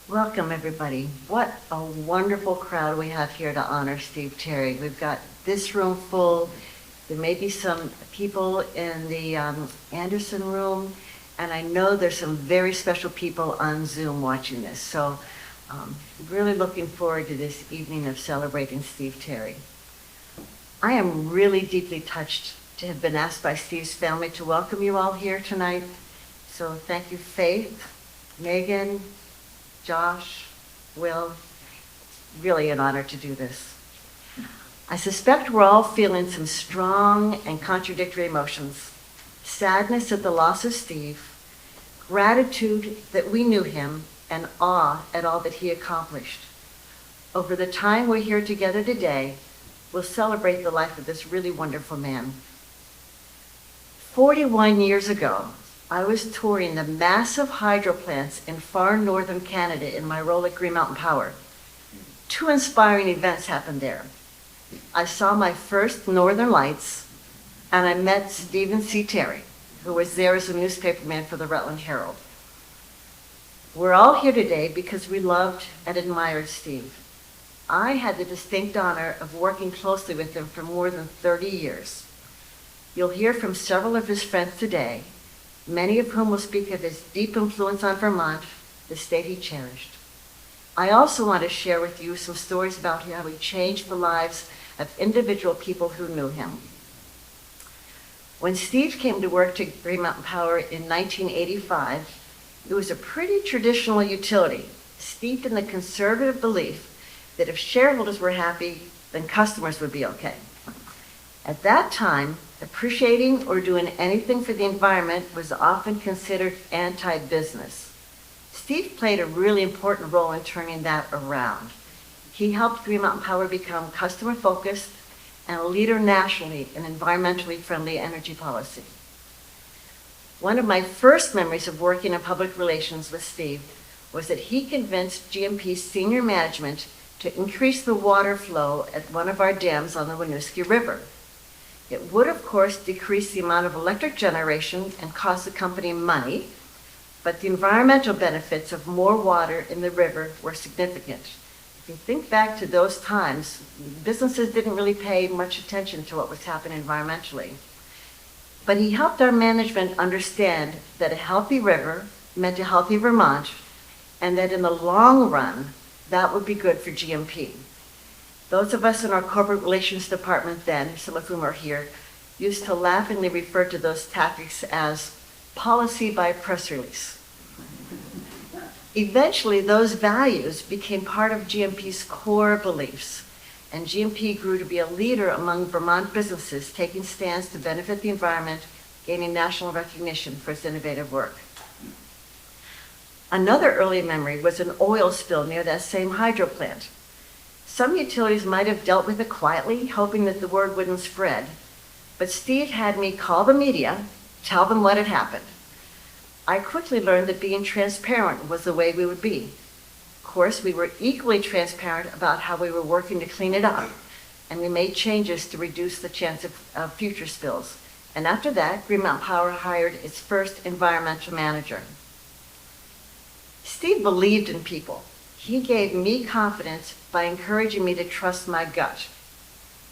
Welcome, everybody. What a wonderful crowd we have here to honor Steve Terry. We've got this room full. There may be some people in the Anderson room, and I know there's some very special people on Zoom watching this. So really looking forward to this evening of celebrating Steve Terry. I am really deeply touched to have been asked by Steve's family to welcome you all here tonight. So thank you, Faith, Megan, Josh, Will. Really an honor to do this. I suspect we're all feeling some strong and contradictory emotions. Sadness at the loss of Steve, gratitude that we knew him, and awe at all that he accomplished. Over the time we're here together today, we'll celebrate the life of this really wonderful man. 41 years ago, I was touring the massive hydro plants in far northern Canada in my role at Green Mountain Power. Two inspiring events happened there. I saw my first Northern Lights, and I met Stephen C. Terry, who was there as a newspaperman for the Rutland Herald. We're all here today because we loved and admired Steve. I had the distinct honor of working closely with him for more than 30 years. You'll hear from several of his friends today, many of whom will speak of his deep influence on Vermont, the state he cherished. I also want to share with you some stories about how he changed the lives of individual people who knew him. When Steve came to work to Green Mountain Power in 1985, it was a pretty traditional utility, steeped in the conservative belief that if shareholders were happy, then customers would be okay. At that time, appreciating or doing anything for the environment was often considered anti-business. Steve played a really important role in turning that around. He helped Green Mountain Power become customer-focused and a leader nationally in environmentally friendly energy policy. One of my first memories of working in public relations with Steve was that he convinced GMP's senior management to increase the water flow at one of our dams on the Winooski River. It would, of course, decrease the amount of electric generation and cost the company money, but the environmental benefits of more water in the river were significant. If you think back to those times, businesses didn't really pay much attention to what was happening environmentally. But he helped our management understand that a healthy river meant a healthy Vermont, and that in the long run, that would be good for GMP. Those of us in our corporate relations department then, some of whom are here, used to laughingly refer to those tactics as policy by press release. Eventually, those values became part of GMP's core beliefs, and GMP grew to be a leader among Vermont businesses taking stands to benefit the environment, gaining national recognition for its innovative work. Another early memory was an oil spill near that same hydro plant. Some utilities might have dealt with it quietly, hoping that the word wouldn't spread. But Steve had me call the media, tell them what had happened. I quickly learned that being transparent was the way we would be. Of course, we were equally transparent about how we were working to clean it up, and we made changes to reduce the chance of future spills. And after that, Green Mountain Power hired its first environmental manager. Steve believed in people. He gave me confidence by encouraging me to trust my gut.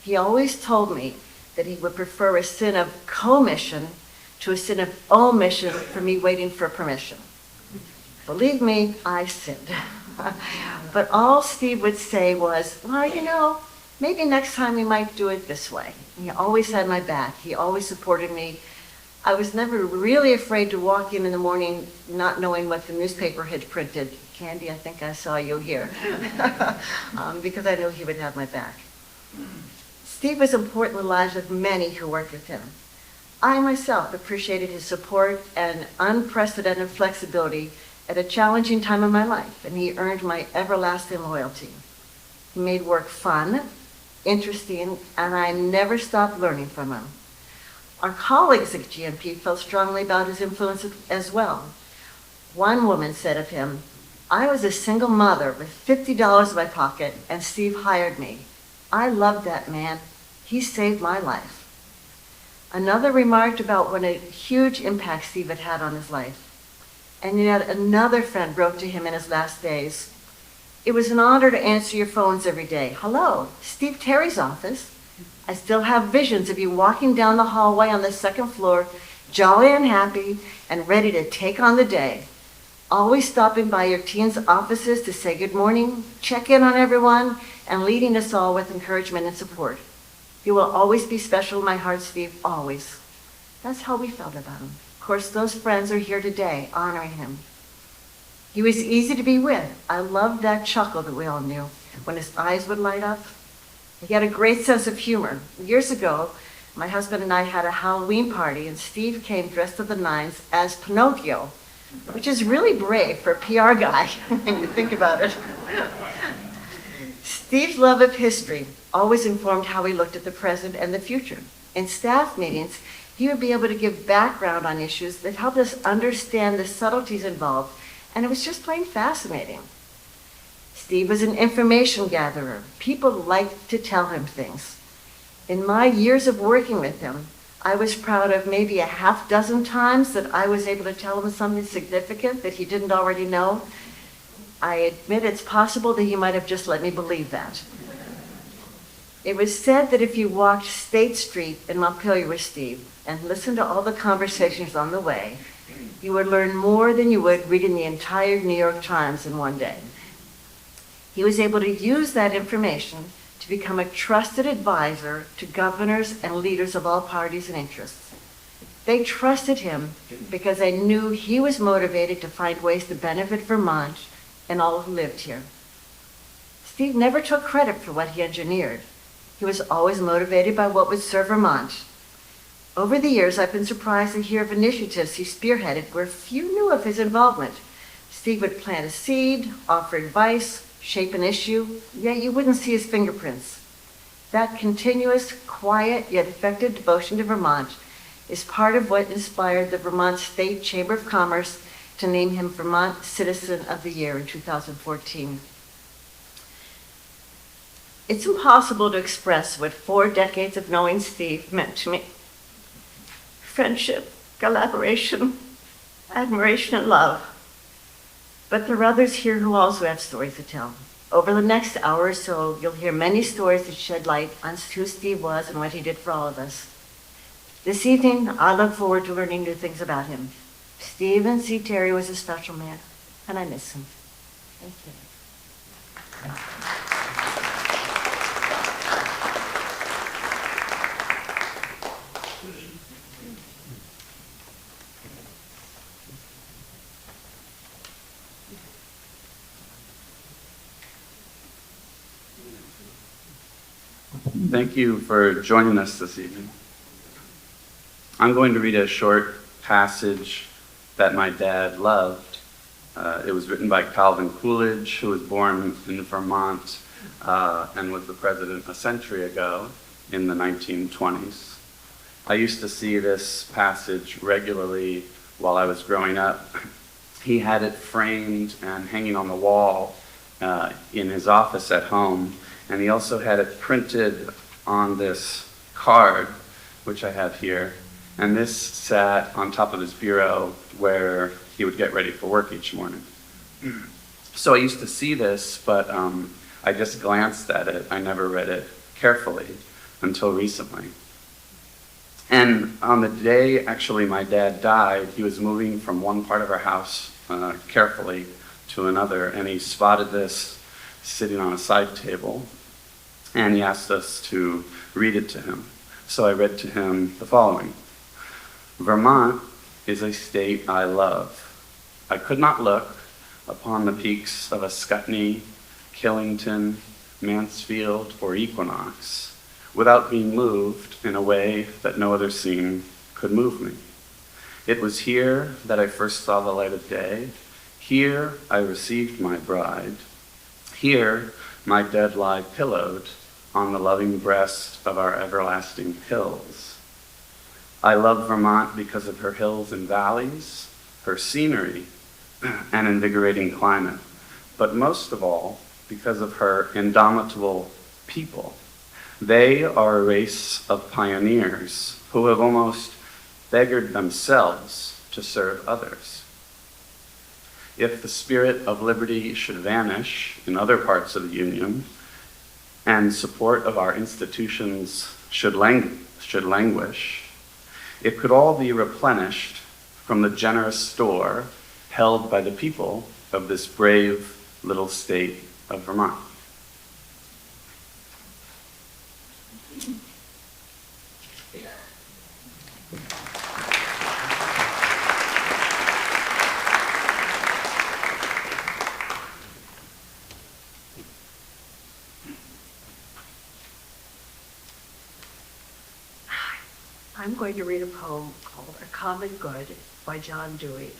He always told me that he would prefer a sin of commission to a sin of omission for me waiting for permission. Believe me, I sinned. But all Steve would say was, well, maybe next time we might do it this way. He always had my back. He always supported me. I was never really afraid to walk in the morning not knowing what the newspaper had printed. Candy, I think I saw you here. Because I knew he would have my back. Steve was important in the lives of many who worked with him. I myself appreciated his support and unprecedented flexibility at a challenging time in my life, and he earned my everlasting loyalty. He made work fun, interesting, and I never stopped learning from him. Our colleagues at GMP felt strongly about his influence as well. One woman said of him, "I was a single mother with $50 in my pocket, and Steve hired me. I loved that man. He saved my life." Another remarked about what a huge impact Steve had had on his life. And yet another friend wrote to him in his last days, "It was an honor to answer your phones every day. Hello, Steve Terry's office. I still have visions of you walking down the hallway on the second floor, jolly and happy and ready to take on the day. Always stopping by your teens' offices to say good morning, check in on everyone, and leading us all with encouragement and support. You will always be special in my heart, Steve, always." That's how we felt about him. Of course, those friends are here today honoring him. He was easy to be with. I loved that chuckle that we all knew when his eyes would light up. He had a great sense of humor. Years ago, my husband and I had a Halloween party, and Steve came dressed to the nines as Pinocchio, which is really brave for a PR guy when you think about it. Steve's love of history always informed how he looked at the present and the future. In staff meetings, he would be able to give background on issues that helped us understand the subtleties involved, and it was just plain fascinating. Steve was an information gatherer. People liked to tell him things. In my years of working with him, I was proud of maybe a half dozen times that I was able to tell him something significant that he didn't already know. I admit it's possible that he might have just let me believe that. It was said that if you walked State Street in Montpelier with Steve and listened to all the conversations on the way, you would learn more than you would reading the entire New York Times in one day. He was able to use that information to become a trusted advisor to governors and leaders of all parties and interests. They trusted him because they knew he was motivated to find ways to benefit Vermont and all who lived here. Steve never took credit for what he engineered. He was always motivated by what would serve Vermont. Over the years, I've been surprised to hear of initiatives he spearheaded where few knew of his involvement. Steve would plant a seed, offer advice, shape an issue, yet you wouldn't see his fingerprints. That continuous, quiet, yet effective devotion to Vermont is part of what inspired the Vermont State Chamber of Commerce to name him Vermont Citizen of the Year in 2014. It's impossible to express what 4 decades of knowing Steve meant to me. Friendship, collaboration, admiration, and love. But there are others here who also have stories to tell. Over the next hour or so, you'll hear many stories that shed light on who Steve was and what he did for all of us. This evening, I look forward to learning new things about him. Stephen C. Terry was a special man, and I miss him. Thank you. Thank you for joining us this evening. I'm going to read a short passage that my dad loved. It was written by Calvin Coolidge, who was born in Vermont and was the president a century ago in the 1920s. I used to see this passage regularly while I was growing up. He had it framed and hanging on the wall in his office at home. And he also had it printed on this card, which I have here. And this sat on top of his bureau where he would get ready for work each morning. So I used to see this, but I just glanced at it. I never read it carefully until recently. And on the day, actually, my dad died, he was moving from one part of our house carefully to another, and he spotted this sitting on a side table. And he asked us to read it to him. So I read to him the following. Vermont is a state I love. I could not look upon the peaks of Ascutney, Killington, Mansfield, or Equinox without being moved in a way that no other scene could move me. It was here that I first saw the light of day. Here I received my bride. Here my dead lie pillowed on the loving breast of our everlasting hills. I love Vermont because of her hills and valleys, her scenery, and invigorating climate, but most of all, because of her indomitable people. They are a race of pioneers who have almost beggared themselves to serve others. if the spirit of liberty should vanish in other parts of the Union, and support of our institutions should languish, it could all be replenished from the generous store held by the people of this brave little state of Vermont. I'm going to read a poem called A Common Good by John Dewey.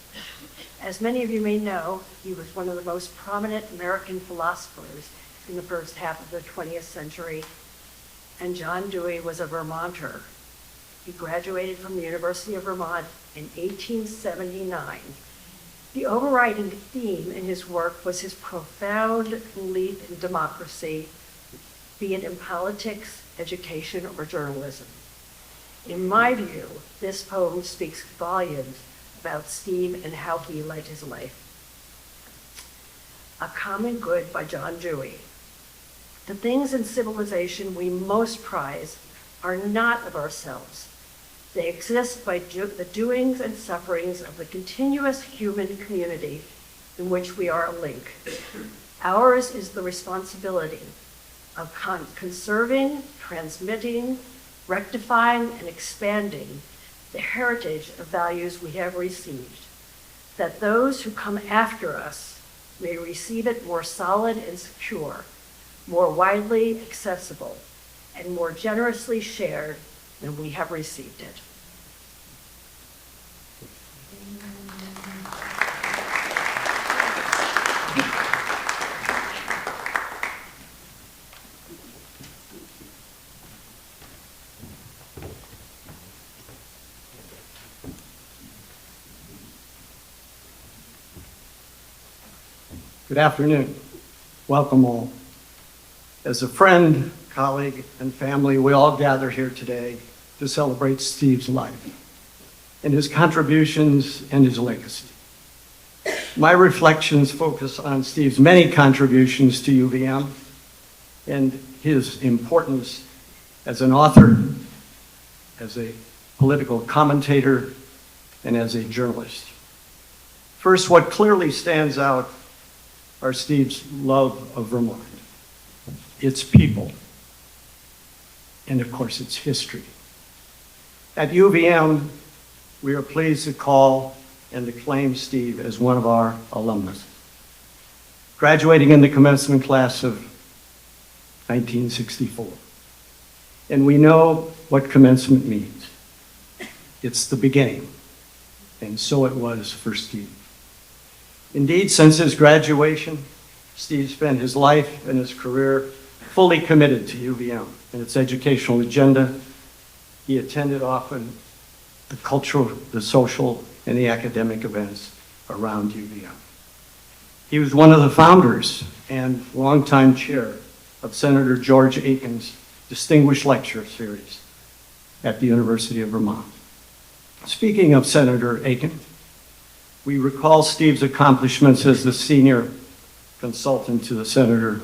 As many of you may know, he was one of the most prominent American philosophers in the first half of the 20th century, and John Dewey was a Vermonter. He graduated from the University of Vermont in 1879. The overriding theme in his work was his profound belief in democracy, be it in politics, education, or journalism. In my view, this poem speaks volumes about Steve and how he led his life. A Common Good by John Dewey. The things in civilization we most prize are not of ourselves. They exist by the doings and sufferings of the continuous human community in which we are a link. Ours is the responsibility of conserving, transmitting, rectifying, and expanding the heritage of values we have received, that those who come after us may receive it more solid and secure, more widely accessible, and more generously shared than we have received it. Good afternoon. Welcome all. As a friend, colleague, and family, we all gather here today to celebrate Steve's life and his contributions and his legacy. My reflections focus on Steve's many contributions to UVM and his importance as an author, as a political commentator, and as a journalist. First, what clearly stands out are Steve's love of Vermont, its people, and of course its history. At UVM, we are pleased to call and acclaim Steve as one of our alumnus, graduating in the commencement class of 1964. And we know what commencement means. It's the beginning, and so it was for Steve. Indeed, since his graduation, Steve spent his life and his career fully committed to UVM and its educational agenda. He attended often the cultural, the social, and the academic events around UVM. He was one of the founders and longtime chair of Senator George Aiken's Distinguished Lecture Series at the University of Vermont. Speaking of Senator Aiken, we recall Steve's accomplishments as the senior consultant to the senator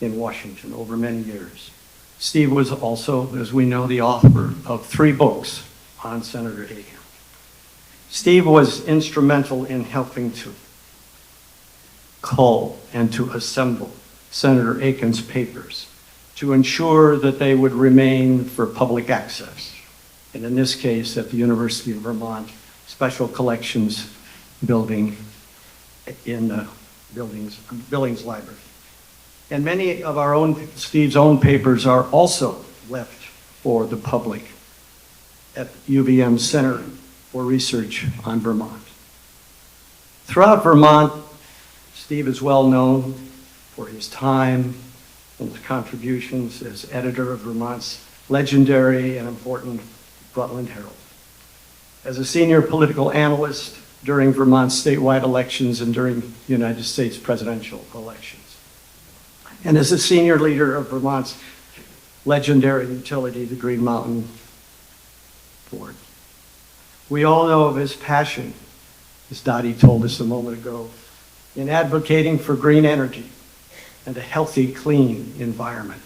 in Washington over many years. Steve was also, as we know, the author of 3 books on Senator Aiken. Steve was instrumental in helping to cull and to assemble Senator Aiken's papers to ensure that they would remain for public access, and in this case at the University of Vermont Special Collections building in the Billings Library. And many of Steve's own papers are also left for the public at UVM Center for Research on Vermont. Throughout Vermont, Steve is well known for his time and his contributions as editor of Vermont's legendary and important Rutland Herald. As a senior political analyst during Vermont's statewide elections and during United States presidential elections. And as a senior leader of Vermont's legendary utility, the Green Mountain Board. We all know of his passion, as Dottie told us a moment ago, in advocating for green energy and a healthy, clean environment.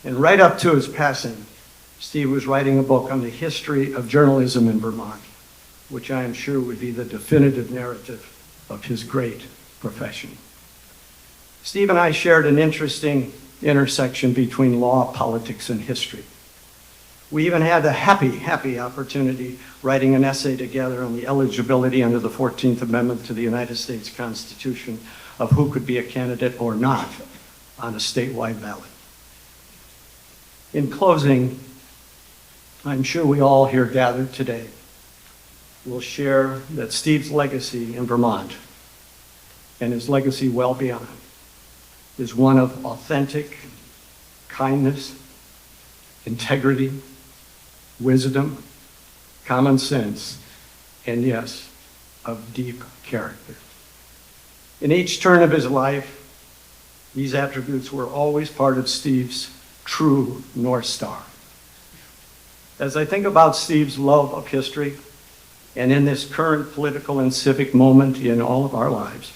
And right up to his passing, Steve was writing a book on the history of journalism in Vermont, which I am sure would be the definitive narrative of his great profession. Steve and I shared an interesting intersection between law, politics, and history. We even had a happy opportunity writing an essay together on the eligibility under the 14th Amendment to the United States Constitution of who could be a candidate or not on a statewide ballot. In closing, I'm sure we all here gathered today will share that Steve's legacy in Vermont, and his legacy well beyond, is one of authentic kindness, integrity, wisdom, common sense, and yes, of deep character. In each turn of his life, these attributes were always part of Steve's true North Star. As I think about Steve's love of history, and in this current political and civic moment in all of our lives,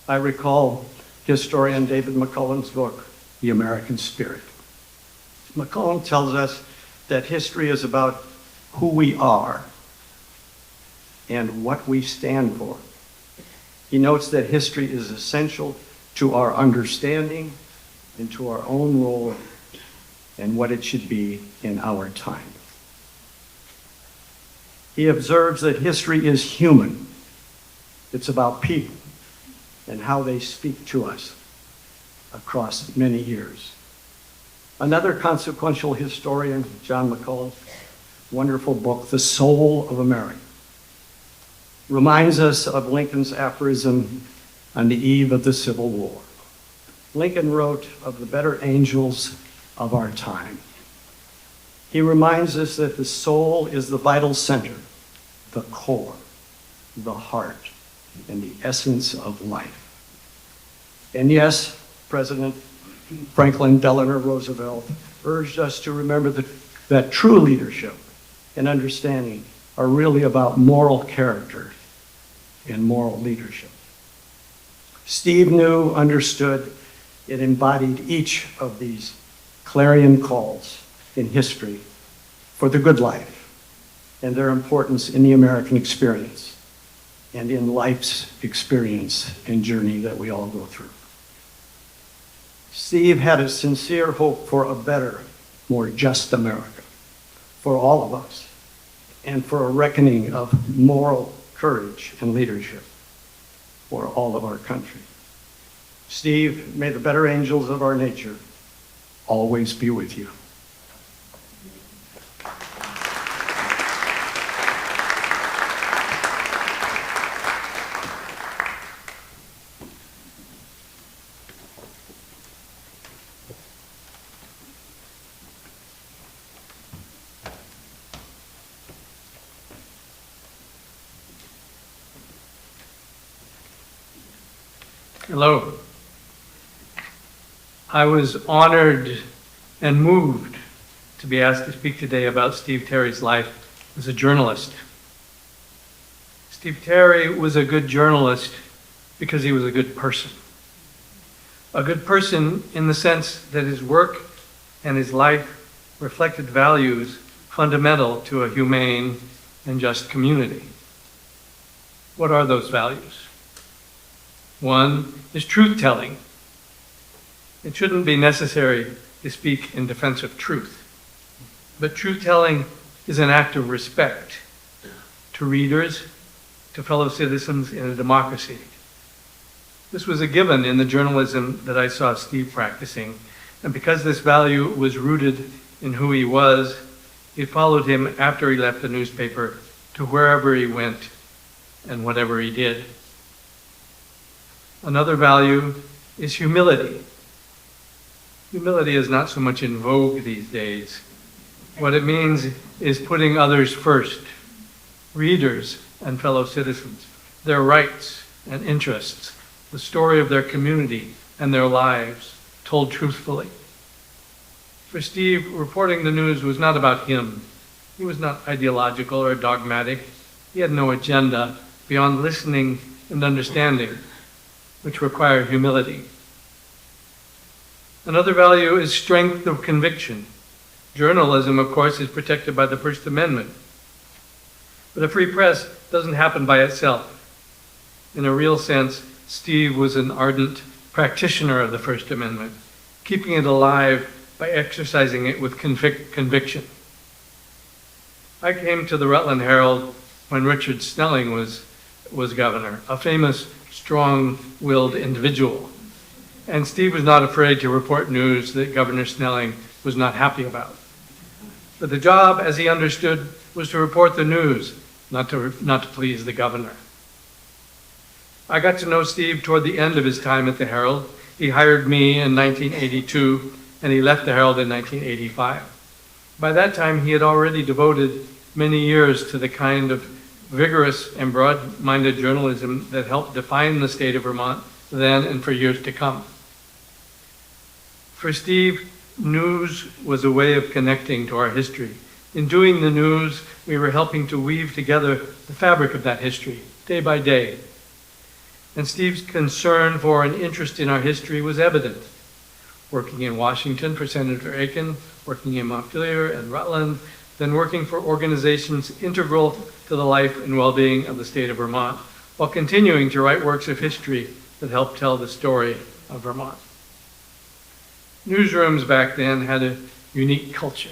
I recall historian David McCullum's book, The American Spirit. McCullum tells us that history is about who we are and what we stand for. He notes that history is essential to our understanding and to our own role and what it should be in our time. He observes that history is human. It's about people and how they speak to us across many years. Another consequential historian, John McCullum's wonderful book, The Soul of America, reminds us of Lincoln's aphorism on the eve of the Civil War. Lincoln wrote of the better angels of our time. He reminds us that the soul is the vital center, the core, the heart, and the essence of life. And yes, President Franklin Delano Roosevelt urged us to remember that true leadership and understanding are really about moral character and moral leadership. Steve knew, understood, and embodied each of these clarion calls in history for the good life and their importance in the American experience and in life's experience and journey that we all go through. Steve had a sincere hope for a better, more just America for all of us, and for a reckoning of moral courage and leadership for all of our country. Steve, may the better angels of our nature always be with you. Hello. I was honored and moved to be asked to speak today about Steve Terry's life as a journalist. Steve Terry was a good journalist because he was a good person. A good person in the sense that his work and his life reflected values fundamental to a humane and just community. What are those values? One is truth-telling. It shouldn't be necessary to speak in defense of truth, but truth-telling is an act of respect to readers, to fellow citizens in a democracy. This was a given in the journalism that I saw Steve practicing, and because this value was rooted in who he was, it followed him after he left the newspaper to wherever he went and whatever he did. Another value is humility. Humility is not so much in vogue these days. What it means is putting others first, readers and fellow citizens, their rights and interests, the story of their community and their lives told truthfully. For Steve, reporting the news was not about him. He was not ideological or dogmatic. He had no agenda beyond listening and understanding, which require humility. Another value is strength of conviction. Journalism, of course, is protected by the First Amendment. But a free press doesn't happen by itself. In a real sense, Steve was an ardent practitioner of the First Amendment, keeping it alive by exercising it with conviction. I came to the Rutland Herald when Richard Snelling was governor, a famous, strong-willed individual. And Steve was not afraid to report news that Governor Snelling was not happy about. But the job, as he understood, was to report the news, not to please the governor. I got to know Steve toward the end of his time at the Herald. He hired me in 1982, and he left the Herald in 1985. By that time, he had already devoted many years to the kind of vigorous and broad-minded journalism that helped define the state of Vermont then and for years to come. For Steve, news was a way of connecting to our history. In doing the news, we were helping to weave together the fabric of that history, day by day. And Steve's concern for and interest in our history was evident. Working in Washington for Senator Aiken, working in Montpelier and Rutland, then working for organizations integral to the life and well-being of the state of Vermont, while continuing to write works of history that help tell the story of Vermont. Newsrooms back then had a unique culture.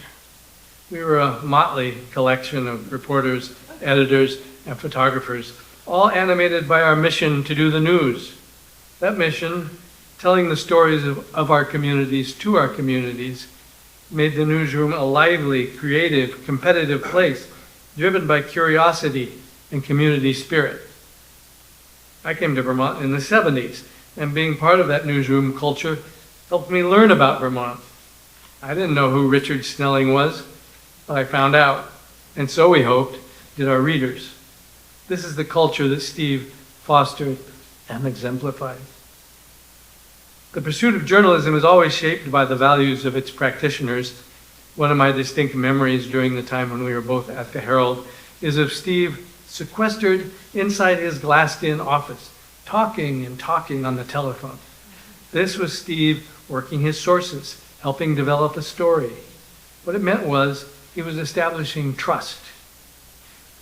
We were a motley collection of reporters, editors, and photographers, all animated by our mission to do the news. That mission, telling the stories of our communities to our communities, made the newsroom a lively, creative, competitive place, driven by curiosity and community spirit. I came to Vermont in the 70s, and being part of that newsroom culture helped me learn about Vermont. I didn't know who Richard Snelling was, but I found out, and so we hoped, did our readers. This is the culture that Steve fostered and exemplified. The pursuit of journalism is always shaped by the values of its practitioners. One of my distinct memories during the time when we were both at the Herald is of Steve sequestered inside his glassed-in office, talking and talking on the telephone. This was Steve working his sources, helping develop a story. What it meant was he was establishing trust.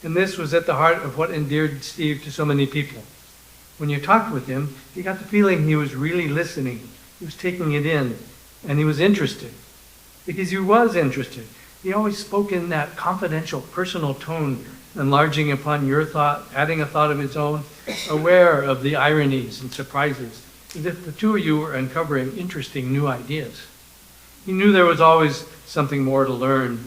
And this was at the heart of what endeared Steve to so many people. When you talked with him, you got the feeling he was really listening. He was taking it in, and he was interested. Because he was interested. He always spoke in that confidential, personal tone, enlarging upon your thought, adding a thought of his own, aware of the ironies and surprises, as if the two of you were uncovering interesting new ideas. He knew there was always something more to learn,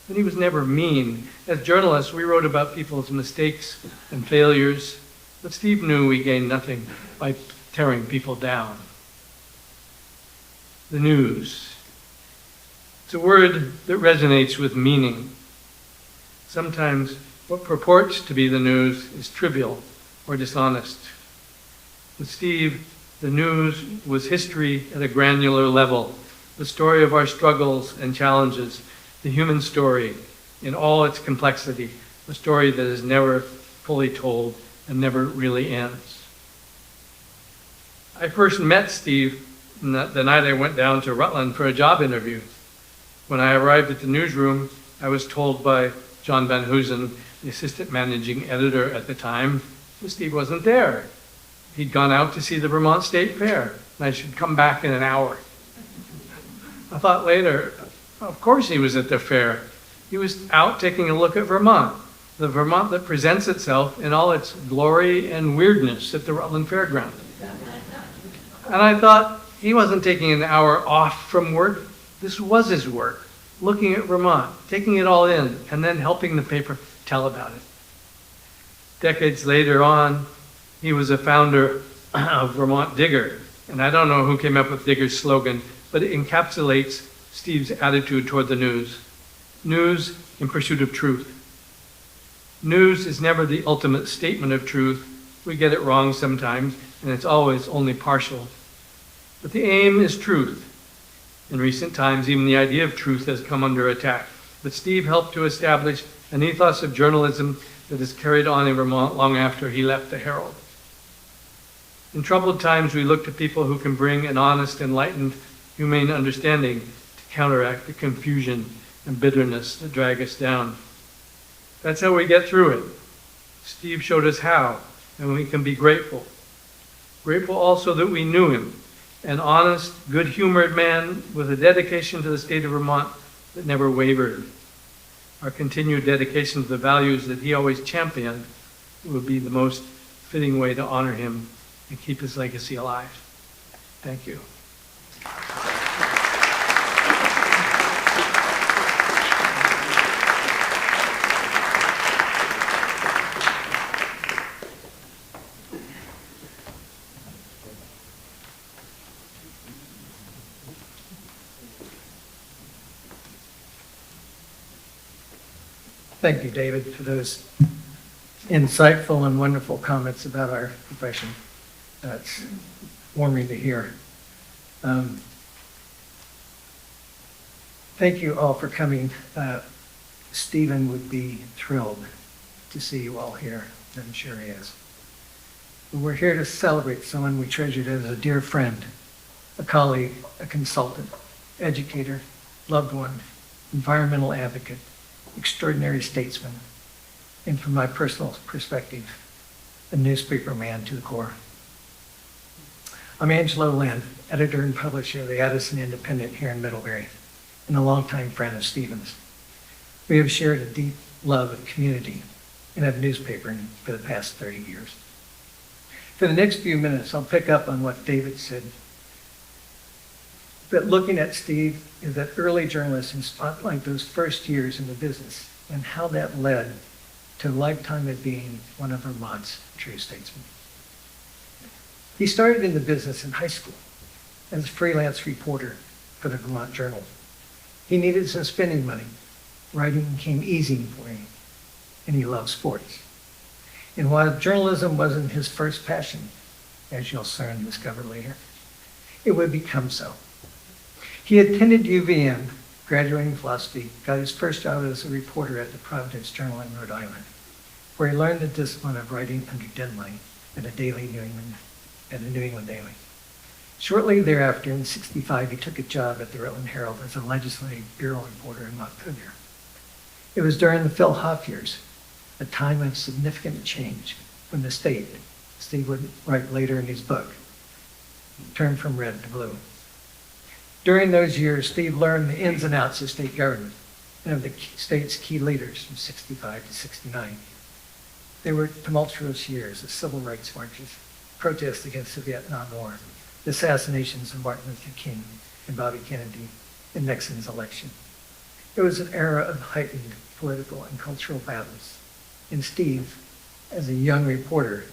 but he was never mean. As journalists, we wrote about people's mistakes and failures, but Steve knew we gained nothing by tearing people down. The news. It's a word that resonates with meaning. Sometimes what purports to be the news is trivial or dishonest. With Steve, the news was history at a granular level, the story of our struggles and challenges, the human story in all its complexity, a story that is never fully told and never really ends. I first met Steve the night I went down to Rutland for a job interview. When I arrived at the newsroom, I was told by John Van Hoosen, the assistant managing editor at the time, that Steve wasn't there. He'd gone out to see the Vermont State Fair, and I should come back in an hour. I thought later, of course he was at the fair. He was out taking a look at Vermont, the Vermont that presents itself in all its glory and weirdness at the Rutland Fairground. And I thought, he wasn't taking an hour off from work. This was his work, looking at Vermont, taking it all in, and then helping the paper tell about it. Decades later on, he was a founder of Vermont Digger, and I don't know who came up with Digger's slogan, but it encapsulates Steve's attitude toward the news. News in pursuit of truth. News is never the ultimate statement of truth. We get it wrong sometimes, and it's always only partial. But the aim is truth. In recent times, even the idea of truth has come under attack. But Steve helped to establish an ethos of journalism that is carried on in Vermont long after he left the Herald. In troubled times, we look to people who can bring an honest, enlightened, humane understanding to counteract the confusion and bitterness that drag us down. That's how we get through it. Steve showed us how, and we can be grateful. Grateful also that we knew him, an honest, good-humored man with a dedication to the state of Vermont that never wavered. Our continued dedication to the values that he always championed would be the most fitting way to honor him and keep his legacy alive. Thank you. Thank you, David, for those insightful and wonderful comments about our profession. That's warming to hear. Thank you all for coming. Stephen would be thrilled to see you all here. I'm sure he is. We're here to celebrate someone we treasured as a dear friend, a colleague, a consultant, educator, loved one, environmental advocate, extraordinary statesman, and from my personal perspective, a newspaper man to the core. I'm Angelo Lynn, editor and publisher of the Addison Independent here in Middlebury, and a longtime friend of Stephen's. We have shared a deep love of community and of newspapering for the past 30 years. For the next few minutes, I'll pick up on what David said. But looking at Steve is that early journalist and spotlight those first years in the business and how that led to a lifetime of being one of Vermont's true statesmen. He started in the business in high school as a freelance reporter for the Vermont Journal. He needed some spending money. Writing came easy for him, and he loved sports. And while journalism wasn't his first passion, as you'll soon discover later, it would become so. He attended UVM, graduating philosophy, got his first job as a reporter at the Providence Journal in Rhode Island, where he learned the discipline of writing under deadline at a New England daily. Shortly thereafter, in '65, he took a job at the Rutland Herald as a legislative bureau reporter in Montpelier. It was during the Phil Hoff years, a time of significant change when the state, Steve would write later in his book, turned from red to blue. During those years, Steve learned the ins and outs of state government and of the state's key leaders from '65 to '69. They were tumultuous years of civil rights marches, protests against the Vietnam War, the assassinations of Martin Luther King and Bobby Kennedy, and Nixon's election. It was an era of heightened political and cultural battles, and Steve, as a young reporter,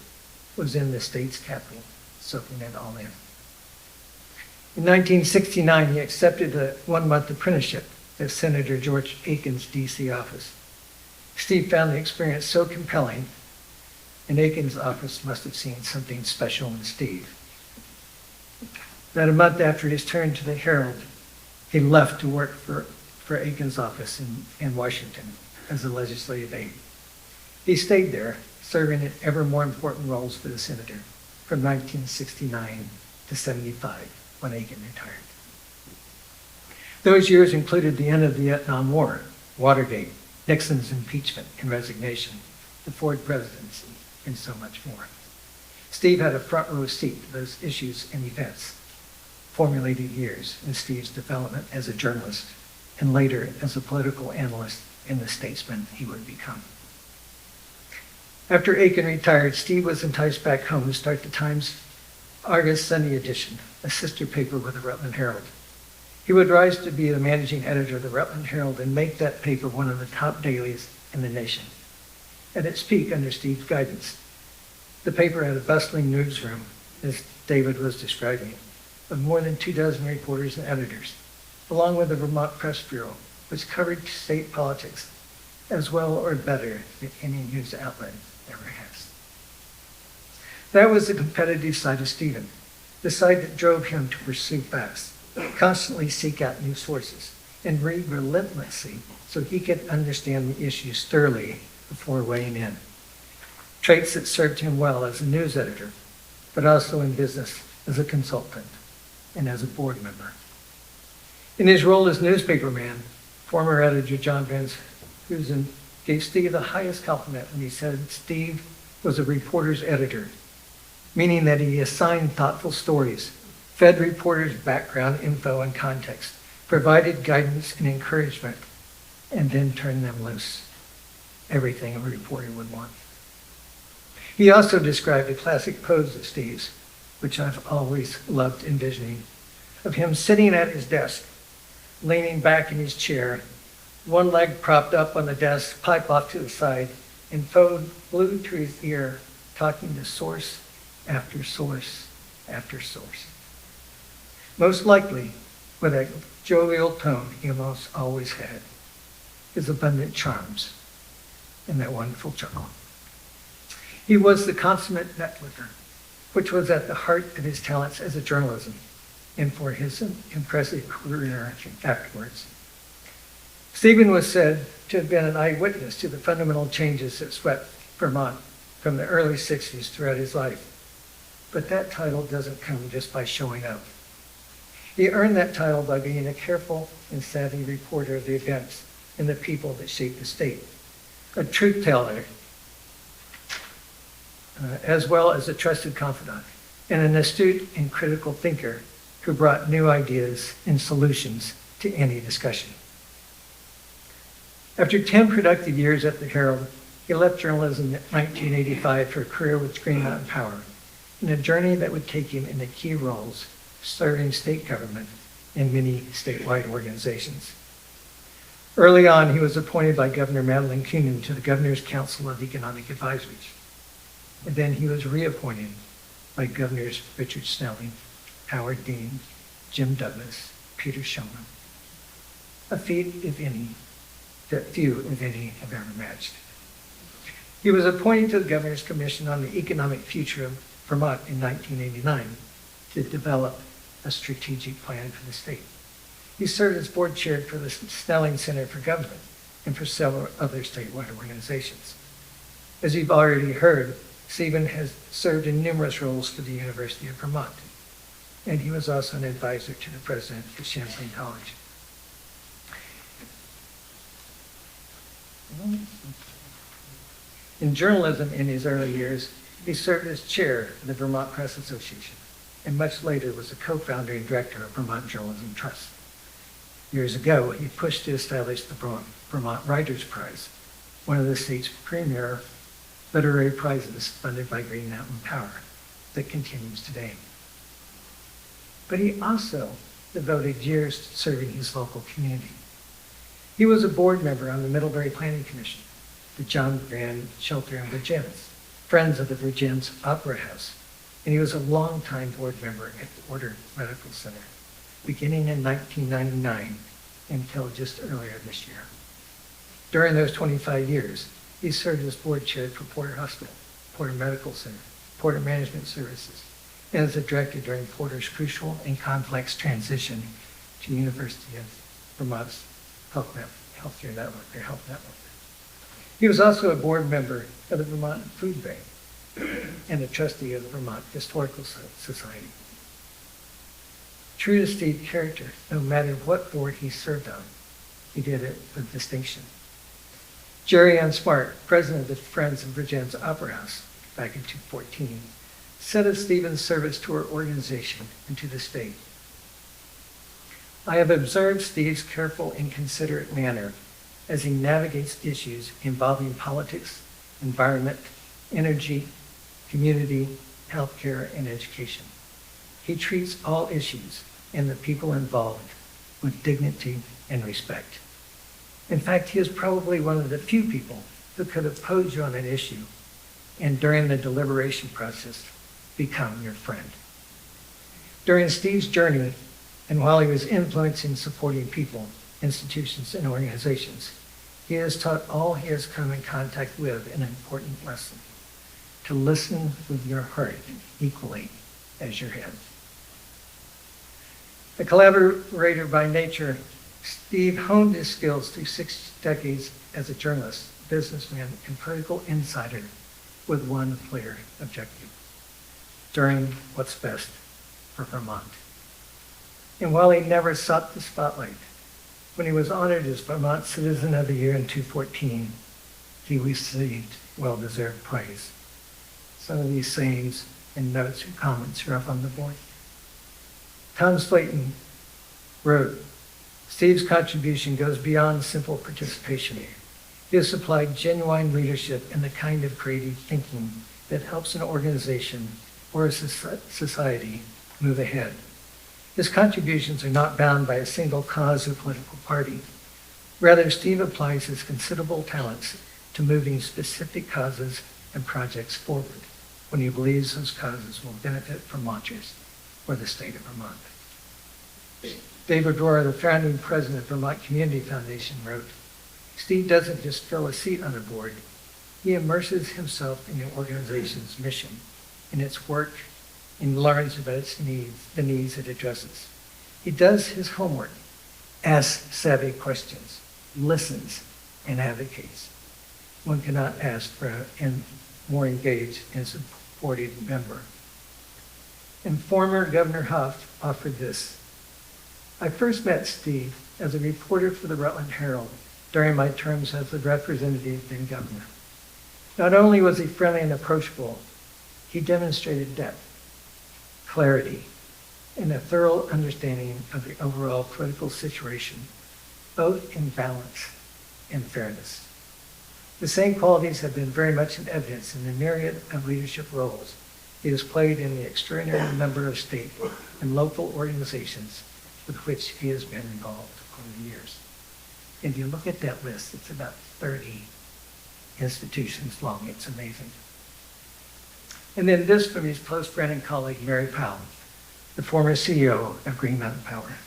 was in the state's capital, soaking it all in. In 1969, he accepted a one-month apprenticeship at Senator George Aiken's D.C. office. Steve found the experience so compelling, and Aiken's office must have seen something special in Steve. About a month after his turn to the Herald, he left to work for Aiken's office in Washington as a legislative aide. He stayed there, serving in ever more important roles for the senator from 1969 to '75, when Aiken retired. Those years included the end of the Vietnam War, Watergate, Nixon's impeachment and resignation, the Ford presidency, and so much more. Steve had a front row seat to those issues and events, formulated years in Steve's development as a journalist and later as a political analyst and the statesman he would become. After Aiken retired, Steve was enticed back home to start the Times August Sunday edition, a sister paper with the Rutland Herald. He would rise to be the managing editor of the Rutland Herald and make that paper one of the top dailies in the nation. At its peak under Steve's guidance, the paper had a bustling newsroom, as David was describing, of more than 24 reporters and editors, along with the Vermont Press Bureau, which covered state politics as well or better than any news outlet ever has. That was the competitive side of Stephen, the side that drove him to pursue fast, constantly seek out new sources, and read relentlessly so he could understand the issues thoroughly before weighing in. Traits that served him well as a news editor, but also in business as a consultant and as a board member. In his role as newspaperman, former editor John Van Hoosen gave Steve the highest compliment when he said Steve was a reporter's editor, meaning that he assigned thoughtful stories, fed reporters background info and context, provided guidance and encouragement, and then turned them loose. Everything a reporter would want. He also described a classic pose of Steve's, which I've always loved envisioning, of him sitting at his desk, leaning back in his chair, one leg propped up on the desk, pipe off to the side, and phone glued to his ear, talking to source after source after source. Most likely, with a jovial tone he almost always had, his abundant charms, and that wonderful chuckle. He was the consummate networker, which was at the heart of his talents as a journalism and for his impressive career afterwards. Stephen was said to have been an eyewitness to the fundamental changes that swept Vermont from the early 60s throughout his life. But that title doesn't come just by showing up. He earned that title by being a careful and savvy reporter of the events and the people that shaped the state, a truth teller, as well as a trusted confidant, and an astute and critical thinker who brought new ideas and solutions to any discussion. After 10 productive years at the Herald, he left journalism in 1985 for a career with Green Mountain Power, in a journey that would take him into key roles, serving state government and many statewide organizations. Early on, he was appointed by Governor Madeline Kuhnen to the Governor's Council of Economic Advisors. And then he was reappointed by Governors Richard Snelling, Howard Dean, Jim Douglas, Peter Shulman. A feat, if any, that few, if any, have ever matched. He was appointed to the Governor's Commission on the Economic Future of Vermont in 1989 to develop a strategic plan for the state. He served as board chair for the Snelling Center for Government and for several other statewide organizations. As you've already heard, Stephen has served in numerous roles for the University of Vermont, and he was also an advisor to the president of Champlain College. In journalism in his early years, he served as chair of the Vermont Press Association, and much later was a co-founder and director of Vermont Journalism Trust. Years ago, he pushed to establish the Vermont Writers' Prize, one of the state's premier literary prizes funded by Green Mountain Power that continues today. But he also devoted years to serving his local community. He was a board member on the Middlebury Planning Commission, the John Grand Shelter in Virgins, Friends of the Virgins Opera House, and he was a longtime board member at the Order Medical Center, beginning in 1999 until just earlier this year. During those 25 years, he served as board chair for Porter Hospital, Porter Medical Center, Porter Management Services, and as a director during Porter's crucial and complex transition to University of Vermont's healthcare network, their health network. He was also a board member of the Vermont Food Bank and a trustee of the Vermont Historical Society. True to Steve's character, no matter what board he served on, he did it with distinction. Jerry Ann Smart, president of the Friends of Virgins Opera House back in 2014, said of Stephen's service to our organization and to the state, "I have observed Steve's careful and considerate manner as he navigates issues involving politics, environment, energy, community, healthcare, and education. He treats all issues and the people involved with dignity and respect. In fact, he is probably one of the few people who could oppose you on an issue and during the deliberation process become your friend." During Steve's journey, and while he was influencing supporting people, institutions, and organizations, he has taught all he has come in contact with an important lesson: to listen with your heart equally as your head. A collaborator by nature, Steve honed his skills through 6 decades as a journalist, businessman, and political insider with one clear objective: doing what's best for Vermont. And while he never sought the spotlight, when he was honored as Vermont Citizen of the Year in 2014, he received well-deserved praise. Some of these sayings and notes and comments are up on the board. Tom Slayton wrote, Steve's contribution goes beyond simple participation. He has supplied genuine leadership and the kind of creative thinking that helps an organization or a society move ahead. His contributions are not bound by a single cause or political party. Rather, Steve applies his considerable talents to moving specific causes and projects forward when he believes those causes will benefit Vermonters or the state of Vermont. David Rohrer, the founding president of Vermont Community Foundation, wrote, Steve doesn't just fill a seat on a board, he immerses himself in the organization's mission, in its work, and learns about its needs, the needs it addresses. He does his homework, asks savvy questions, listens, and advocates. One cannot ask for a more engaged and supportive member. And former Governor Huff offered this. I first met Steve as a reporter for the Rutland Herald during my terms as the representative and governor. Not only was he friendly and approachable, he demonstrated depth, clarity, and a thorough understanding of the overall political situation, both in balance and fairness. The same qualities have been very much in evidence in the myriad of leadership roles he has played in the extraordinary number of state and local organizations with which he has been involved over the years. If you look at that list, it's about 30 institutions long. It's amazing. And then this from his close friend and colleague, Mary Powell, the former CEO of Green Mountain Power.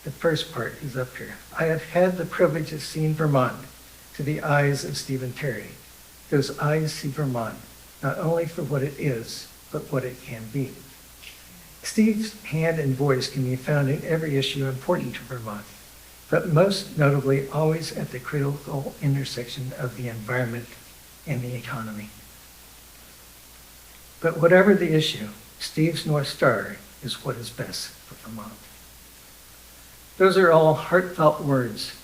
The first part is up here. I have had the privilege of seeing Vermont to the eyes of Stephen Terry. Those eyes see Vermont not only for what it is, but what it can be. Steve's hand and voice can be found in every issue important to Vermont, but most notably always at the critical intersection of the environment and the economy. But whatever the issue, Steve's North Star is what is best for Vermont. Those are all heartfelt words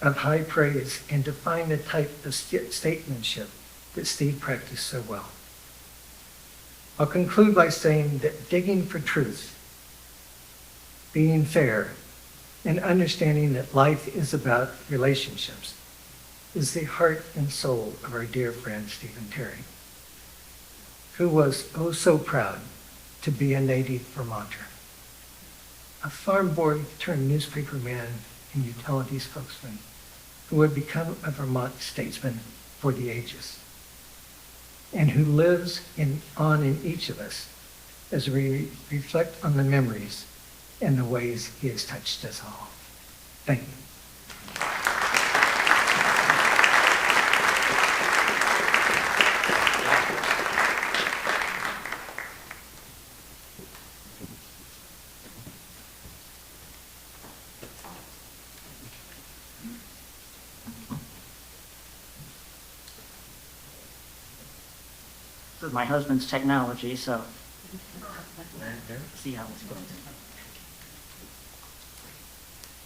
of high praise and define the type of statesmanship that Steve practiced so well. I'll conclude by saying that digging for truth, being fair, and understanding that life is about relationships is the heart and soul of our dear friend Stephen Terry, who was oh so proud to be a native Vermonter, a farm boy turned newspaper man and utility spokesman who would become a Vermont statesman for the ages, and who lives on in each of us as we reflect on the memories and the ways he has touched us all. Thank you. This is my husband's technology, so see how this goes.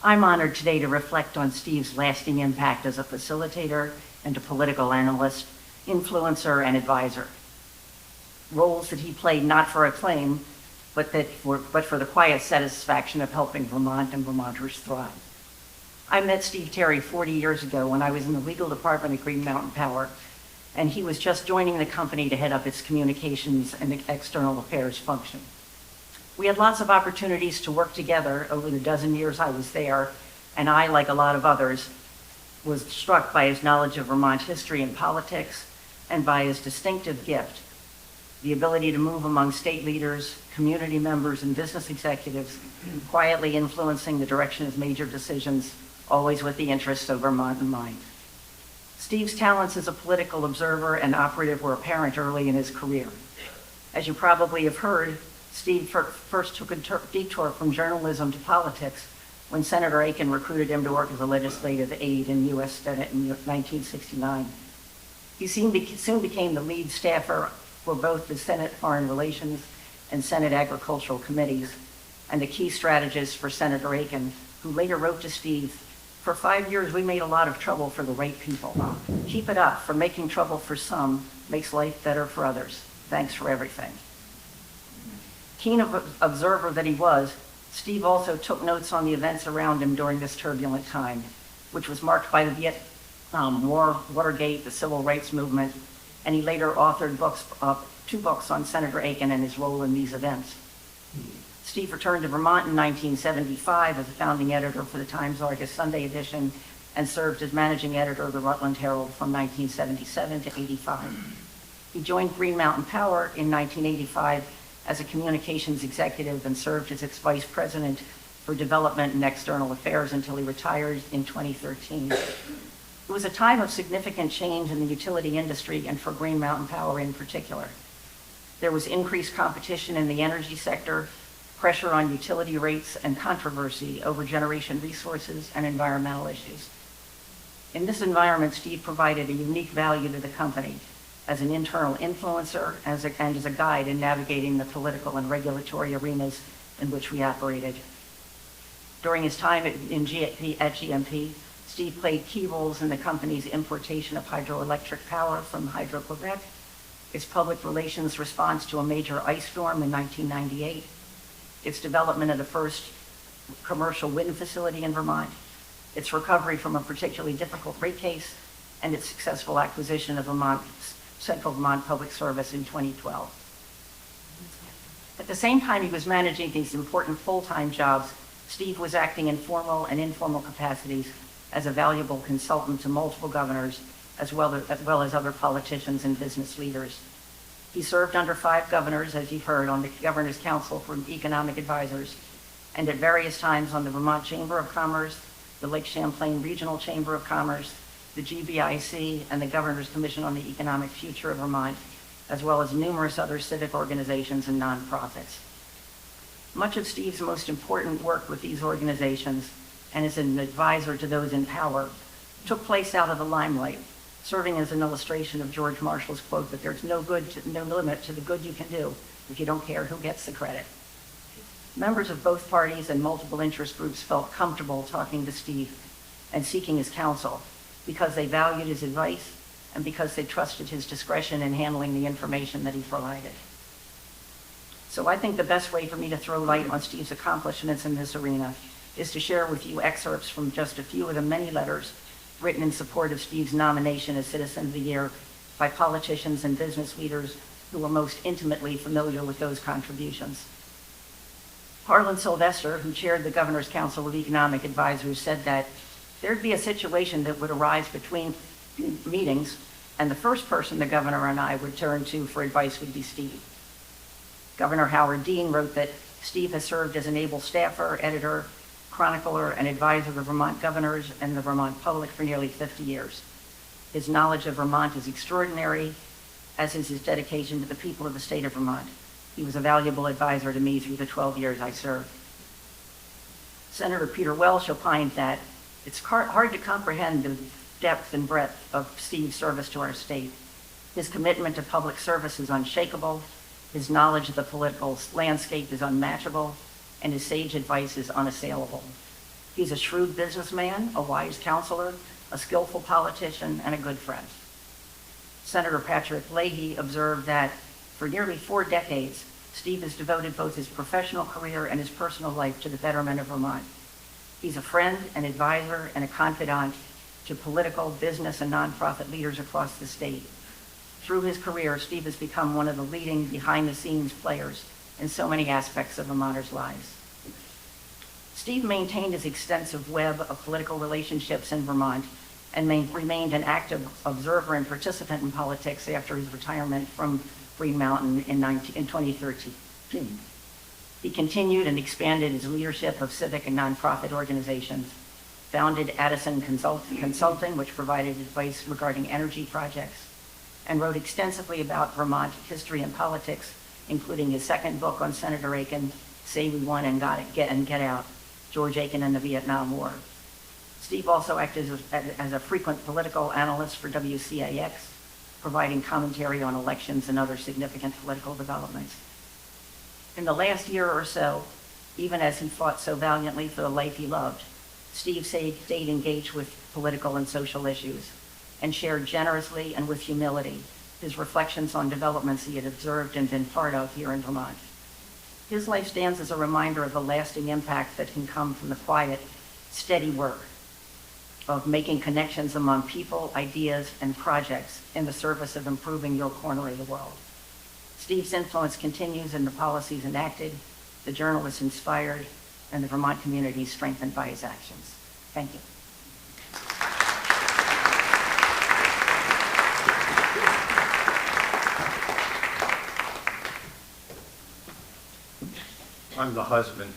I'm honored today to reflect on Steve's lasting impact as a facilitator and a political analyst, influencer, and advisor. Roles that he played not for acclaim, but for the quiet satisfaction of helping Vermont and Vermonters thrive. I met Steve Terry 40 years ago when I was in the legal department at Green Mountain Power, and he was just joining the company to head up its communications and external affairs function. We had lots of opportunities to work together over the dozen years I was there, and I, like a lot of others, was struck by his knowledge of Vermont history and politics, and by his distinctive gift, the ability to move among state leaders, community members, and business executives, quietly influencing the direction of major decisions, always with the interests of Vermont in mind. Steve's talents as a political observer and operative were apparent early in his career. As you probably have heard, Steve first took a detour from journalism to politics when Senator Aiken recruited him to work as a legislative aide in the U.S. Senate in 1969. He soon became the lead staffer for both the Senate Foreign Relations and Senate Agricultural Committees, and a key strategist for Senator Aiken, who later wrote to Steve, "For 5 years, we made a lot of trouble for the right people. Keep it up, for making trouble for some makes life better for others. Thanks for everything." Keen observer that he was, Steve also took notes on the events around him during this turbulent time, which was marked by the Vietnam War, Watergate, the Civil Rights Movement, and he later authored two books on Senator Aiken and his role in these events. Steve returned to Vermont in 1975 as a founding editor for the Times Argus Sunday edition and served as managing editor of the Rutland Herald from 1977 to 85. He joined Green Mountain Power in 1985 as a communications executive and served as its vice president for development and external affairs until he retired in 2013. It was a time of significant change in the utility industry and for Green Mountain Power in particular. There was increased competition in the energy sector, pressure on utility rates, and controversy over generation resources and environmental issues. In this environment, Steve provided a unique value to the company as an internal influencer and as a guide in navigating the political and regulatory arenas in which we operated. During his time at GMP, Steve played key roles in the company's importation of hydroelectric power from Hydro-Quebec, its public relations response to a major ice storm in 1998, its development of the first commercial wind facility in Vermont, its recovery from a particularly difficult rate case, and its successful acquisition of Central Vermont Public Service in 2012. At the same time he was managing these important full-time jobs, Steve was acting in formal and informal capacities as a valuable consultant to multiple governors, as well as other politicians and business leaders. He served under 5 governors, as you've heard, on the Governor's Council for Economic Advisors, and at various times on the Vermont Chamber of Commerce, the Lake Champlain Regional Chamber of Commerce, the GBIC, and the Governor's Commission on the Economic Future of Vermont, as well as numerous other civic organizations and nonprofits. Much of Steve's most important work with these organizations, and as an advisor to those in power, took place out of the limelight, serving as an illustration of George Marshall's quote that there's no limit to the good you can do if you don't care who gets the credit. Members of both parties and multiple interest groups felt comfortable talking to Steve and seeking his counsel because they valued his advice and because they trusted his discretion in handling the information that he provided. So I think the best way for me to throw light on Steve's accomplishments in this arena is to share with you excerpts from just a few of the many letters written in support of Steve's nomination as Citizen of the Year by politicians and business leaders who were most intimately familiar with those contributions. Harlan Sylvester, who chaired the Governor's Council of Economic Advisors, said that there'd be a situation that would arise between meetings, and the first person the governor and I would turn to for advice would be Steve. Governor Howard Dean wrote that Steve has served as an able staffer, editor, chronicler, and advisor of Vermont governors and the Vermont public for nearly 50 years. His knowledge of Vermont is extraordinary, as is his dedication to the people of the state of Vermont. He was a valuable advisor to me through the 12 years I served. Senator Peter Welch opined that it's hard to comprehend the depth and breadth of Steve's service to our state. His commitment to public service is unshakable, his knowledge of the political landscape is unmatchable, and his sage advice is unassailable. He's a shrewd businessman, a wise counselor, a skillful politician, and a good friend. Senator Patrick Leahy observed that for nearly 4 decades, Steve has devoted both his professional career and his personal life to the betterment of Vermont. He's a friend, an advisor, and a confidant to political, business, and nonprofit leaders across the state. Through his career, Steve has become one of the leading behind-the-scenes players in so many aspects of Vermonters' lives. Steve maintained his extensive web of political relationships in Vermont and remained an active observer and participant in politics after his retirement from Green Mountain in 2013. He continued and expanded his leadership of civic and nonprofit organizations, founded Addison Consulting, which provided advice regarding energy projects, and wrote extensively about Vermont history and politics, including his second book on Senator Aiken, Say We Won and Get Out, George Aiken and the Vietnam War. Steve also acted as a frequent political analyst for WCAX, providing commentary on elections and other significant political developments. In the last year or so, even as he fought so valiantly for the life he loved, Steve stayed engaged with political and social issues and shared generously and with humility his reflections on developments he had observed and been part of here in Vermont. His life stands as a reminder of the lasting impact that can come from the quiet, steady work of making connections among people, ideas, and projects in the service of improving your corner of the world. Steve's influence continues in the policies enacted, the journalists inspired, and the Vermont community strengthened by his actions. Thank you. I'm the husband.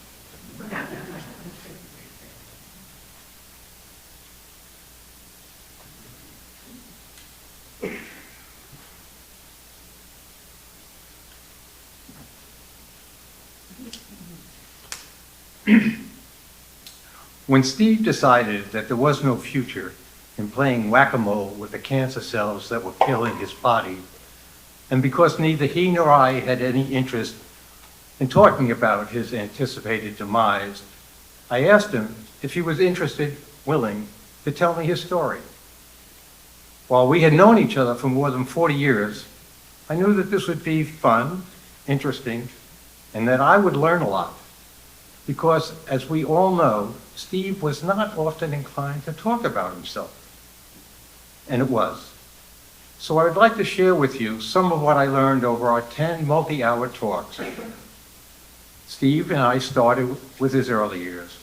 When Steve decided that there was no future in playing whack-a-mole with the cancer cells that were killing his body, and because neither he nor I had any interest in talking about his anticipated demise, I asked him if he was willing to tell me his story. While we had known each other for more than 40 years, I knew that this would be fun, interesting, and that I would learn a lot. Because, as we all know, Steve was not often inclined to talk about himself. And it was. So I would like to share with you some of what I learned over our 10 multi-hour talks. Steve and I started with his early years.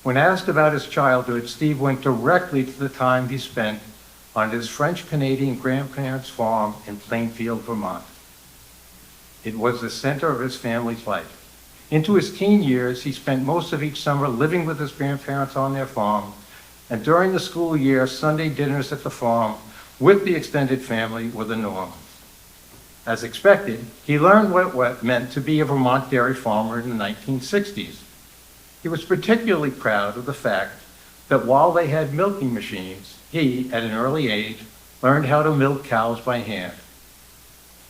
When asked about his childhood, Steve went directly to the time he spent on his French-Canadian grandparents' farm in Plainfield, Vermont. It was the center of his family's life. Into his teen years, he spent most of each summer living with his grandparents on their farm, and during the school year, Sunday dinners at the farm with the extended family were the norm. As expected, he learned what it meant to be a Vermont dairy farmer in the 1960s. He was particularly proud of the fact that while they had milking machines, he, at an early age, learned how to milk cows by hand.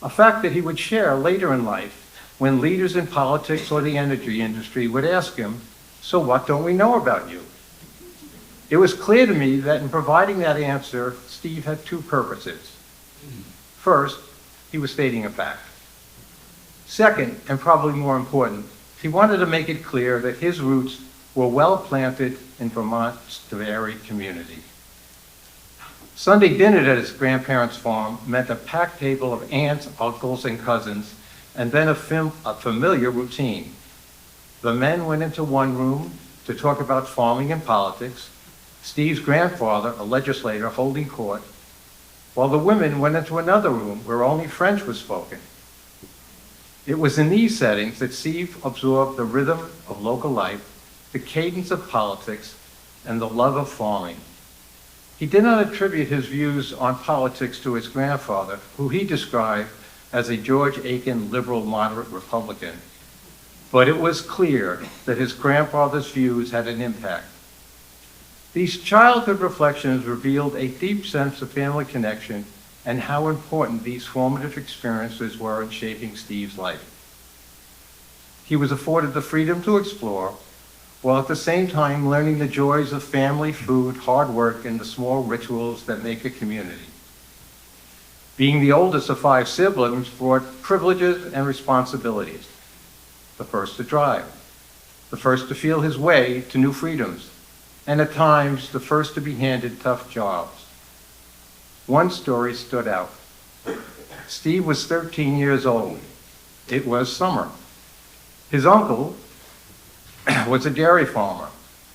A fact that he would share later in life when leaders in politics or the energy industry would ask him, "So what don't we know about you?" It was clear to me that in providing that answer, Steve had two purposes. First, he was stating a fact. Second, and probably more important, he wanted to make it clear that his roots were well planted in Vermont's dairy community. Sunday dinner at his grandparents' farm meant a packed table of aunts, uncles, and cousins, and then a familiar routine. The men went into one room to talk about farming and politics, Steve's grandfather, a legislator, holding court, while the women went into another room where only French was spoken. It was in these settings that Steve absorbed the rhythm of local life, the cadence of politics, and the love of farming. He did not attribute his views on politics to his grandfather, who he described as a George Aiken liberal moderate Republican, but it was clear that his grandfather's views had an impact. These childhood reflections revealed a deep sense of family connection and how important these formative experiences were in shaping Steve's life. He was afforded the freedom to explore, while at the same time learning the joys of family, food, hard work, and the small rituals that make a community. Being the oldest of 5 siblings brought privileges and responsibilities. The first to drive, the first to feel his way to new freedoms, and at times the first to be handed tough jobs. One story stood out. Steve was 13 years old. It was summer. His uncle was a dairy farmer.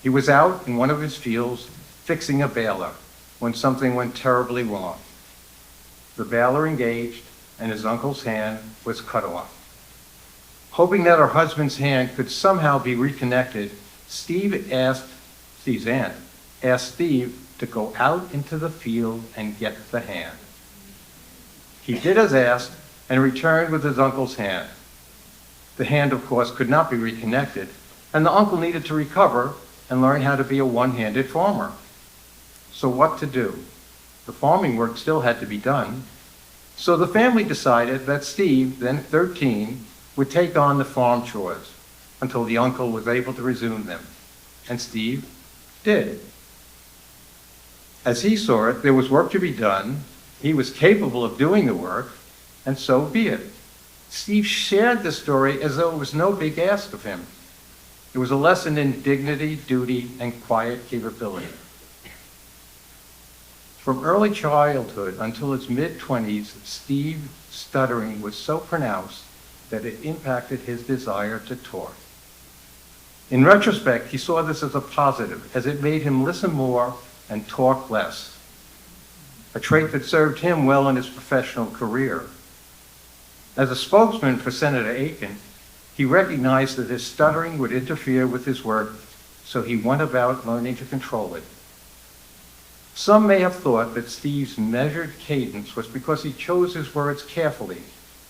He was out in one of his fields fixing a baler when something went terribly wrong. The baler engaged, and his uncle's hand was cut off. Hoping that her husband's hand could somehow be reconnected, Steve's aunt asked Steve to go out into the field and get the hand. He did as asked and returned with his uncle's hand. The hand, of course, could not be reconnected, and the uncle needed to recover and learn how to be a one-handed farmer. So what to do? The farming work still had to be done, So the family decided that Steve, then 13, would take on the farm chores until the uncle was able to resume them. And Steve did. As he saw it, there was work to be done. He was capable of doing the work, and so be it. Steve shared the story as though it was no big ask of him. It was a lesson in dignity, duty, and quiet capability. From early childhood until his mid-20s, Steve's stuttering was so pronounced that it impacted his desire to talk. In retrospect, he saw this as a positive, as it made him listen more and talk less, a trait that served him well in his professional career. As a spokesman for Senator Aiken, he recognized that his stuttering would interfere with his work, so he went about learning to control it. Some may have thought that Steve's measured cadence was because he chose his words carefully,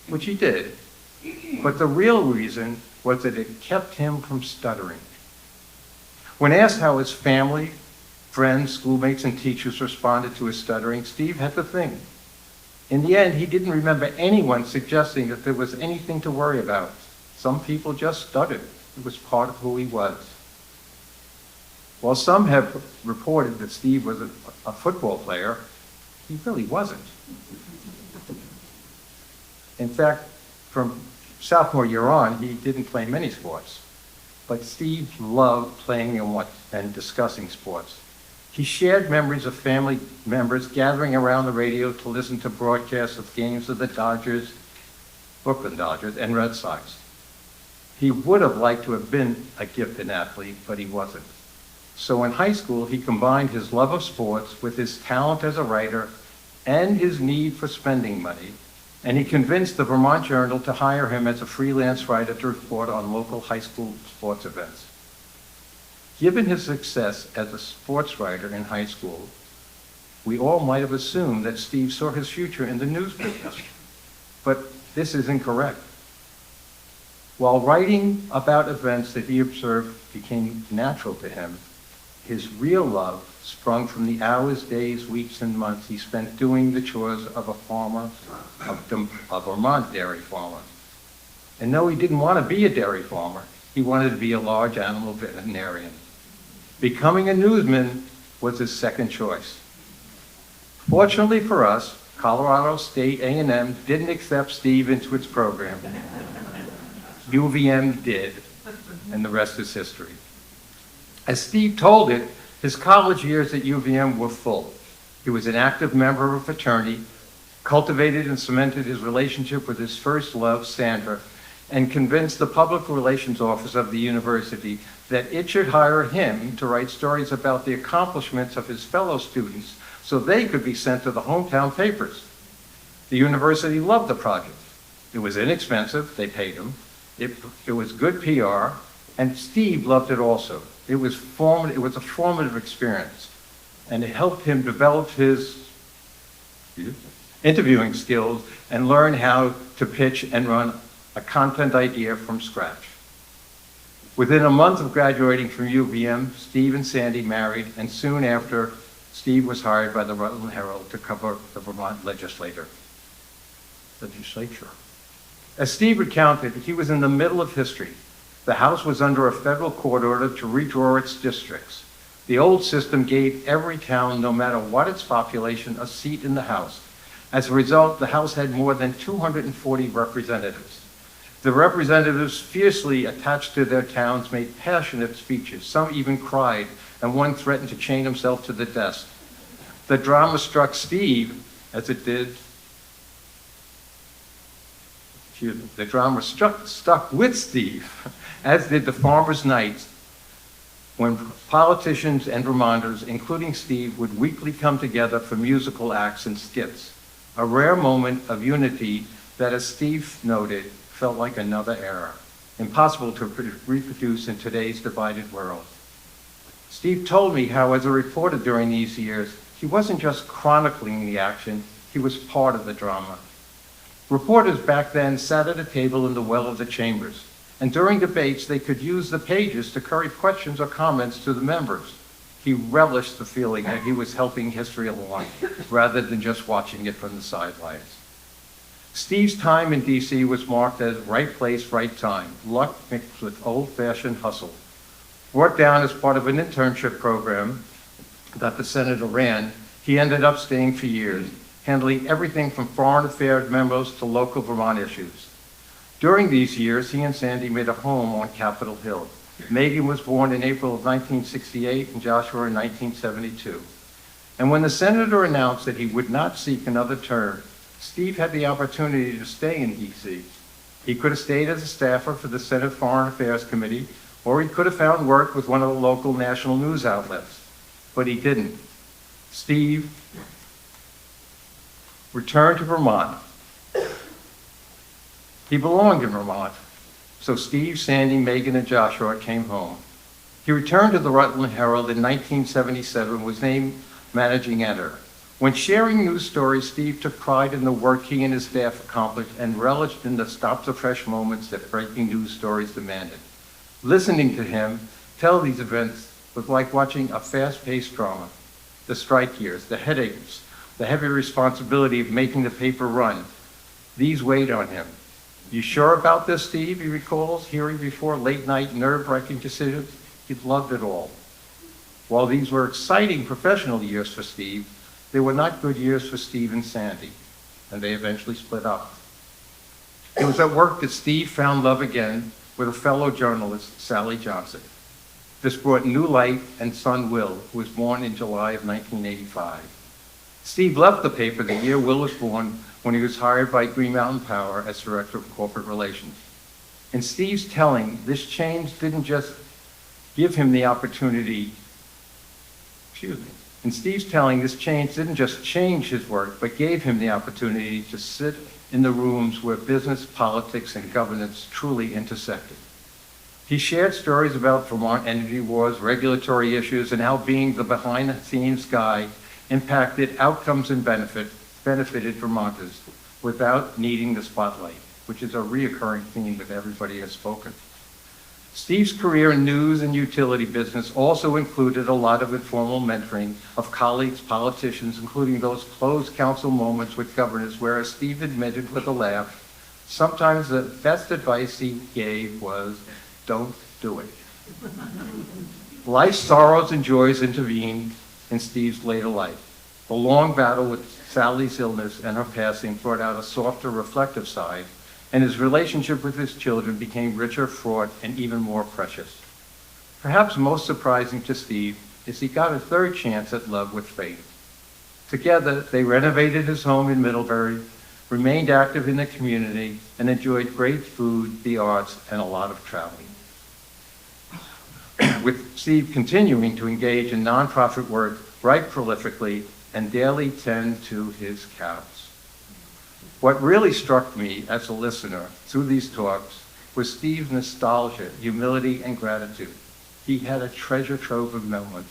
which he did, but the real reason was that it kept him from stuttering. When asked how his family, friends, schoolmates, and teachers responded to his stuttering, Steve had to think. In the end, he didn't remember anyone suggesting that there was anything to worry about. Some people just stuttered. It was part of who he was. While some have reported that Steve was a football player, he really wasn't. In fact, from sophomore year on, he didn't play many sports. But Steve loved playing and discussing sports. He shared memories of family members gathering around the radio to listen to broadcasts of games of the Dodgers, Brooklyn Dodgers, and Red Sox. He would have liked to have been a gifted athlete, but he wasn't. So in high school, he combined his love of sports with his talent as a writer and his need for spending money, and he convinced the Vermont Journal to hire him as a freelance writer to report on local high school sports events. Given his success as a sports writer in high school, we all might have assumed that Steve saw his future in the news business. But this is incorrect. While writing about events that he observed became natural to him, his real love sprung from the hours, days, weeks, and months he spent doing the chores of a Vermont dairy farmer. And no, he didn't want to be a dairy farmer. He wanted to be a large animal veterinarian. Becoming a newsman was his second choice. Fortunately for us, Colorado State A&M didn't accept Steve into its program. UVM did, and the rest is history. As Steve told it, his college years at UVM were full. He was an active member of a fraternity, cultivated and cemented his relationship with his first love, Sandra, and convinced the public relations office of the university that it should hire him to write stories about the accomplishments of his fellow students so they could be sent to the hometown papers. The university loved the project. It was inexpensive, they paid him. It was good PR, and Steve loved it also. It was a formative experience, and it helped him develop his interviewing skills and learn how to pitch and run a content idea from scratch. Within a month of graduating from UVM, Steve and Sandy married, and soon after, Steve was hired by the Rutland Herald to cover the Vermont legislature. As Steve recounted, he was in the middle of history. The House was under a federal court order to redraw its districts. The old system gave every town, no matter what its population, a seat in the House. As a result, the House had more than 240 representatives. The representatives, fiercely attached to their towns, made passionate speeches. Some even cried, and one threatened to chain himself to the desk. The drama struck Steve, as it did. The drama stuck with Steve, as did the farmers' nights, when politicians and Vermonters, including Steve, would weekly come together for musical acts and skits, a rare moment of unity that, as Steve noted, felt like another era, impossible to reproduce in today's divided world. Steve told me how, as a reporter during these years, he wasn't just chronicling the action, he was part of the drama. Reporters back then sat at a table in the well of the chambers, and during debates they could use the pages to curry questions or comments to the members. He relished the feeling that he was helping history along, rather than just watching it from the sidelines. Steve's time in DC was marked as right place, right time, luck mixed with old-fashioned hustle. Brought down as part of an internship program that the senator ran, he ended up staying for years, handling everything from foreign affairs memos to local Vermont issues. During these years, he and Sandy made a home on Capitol Hill. Megan was born in April of 1968 and Joshua in 1972. And when the senator announced that he would not seek another term, Steve had the opportunity to stay in D.C. He could have stayed as a staffer for the Senate Foreign Affairs Committee, or he could have found work with one of the local national news outlets. But he didn't. Steve returned to Vermont. He belonged in Vermont. So Steve, Sandy, Megan, and Joshua came home. He returned to the Rutland Herald in 1977, was named managing editor. When sharing news stories, Steve took pride in the work he and his staff accomplished and relished in the stop-the-fresh moments that breaking news stories demanded. Listening to him tell these events was like watching a fast-paced drama. The strike years, the headaches, the heavy responsibility of making the paper run, these weighed on him. "You sure about this, Steve?" he recalls, hearing before late-night nerve-wracking decisions. He loved it all. While these were exciting professional years for Steve, they were not good years for Steve and Sandy, and they eventually split up. It was at work that Steve found love again with a fellow journalist, Sally Johnson. This brought new light and son Will, who was born in July of 1985. Steve left the paper the year Will was born when he was hired by Green Mountain Power as Director of Corporate Relations. In Steve's telling, this change didn't just give him the opportunity, In Steve's telling, this change didn't just change his work, but gave him the opportunity to sit in the rooms where business, politics, and governance truly intersected. He shared stories about Vermont energy wars, regulatory issues, and how being the behind-the-scenes guy impacted outcomes and benefited Vermonters without needing the spotlight, which is a reoccurring theme that everybody has spoken. Steve's career in news and utility business also included a lot of informal mentoring of colleagues, politicians, including those closed council moments with governors where, as Steve admitted with a laugh, sometimes the best advice he gave was, "Don't do it." Life's sorrows and joys intervened in Steve's later life. The long battle with Sally's illness and her passing brought out a softer, reflective side, and his relationship with his children became richer, fraught, and even more precious. Perhaps most surprising to Steve is he got a third chance at love with Faith. Together, they renovated his home in Middlebury, remained active in the community, and enjoyed great food, the arts, and a lot of traveling. With Steve continuing to engage in nonprofit work, write prolifically, and daily tend to his cows. What really struck me as a listener through these talks was Steve's nostalgia, humility, and gratitude. He had a treasure trove of moments.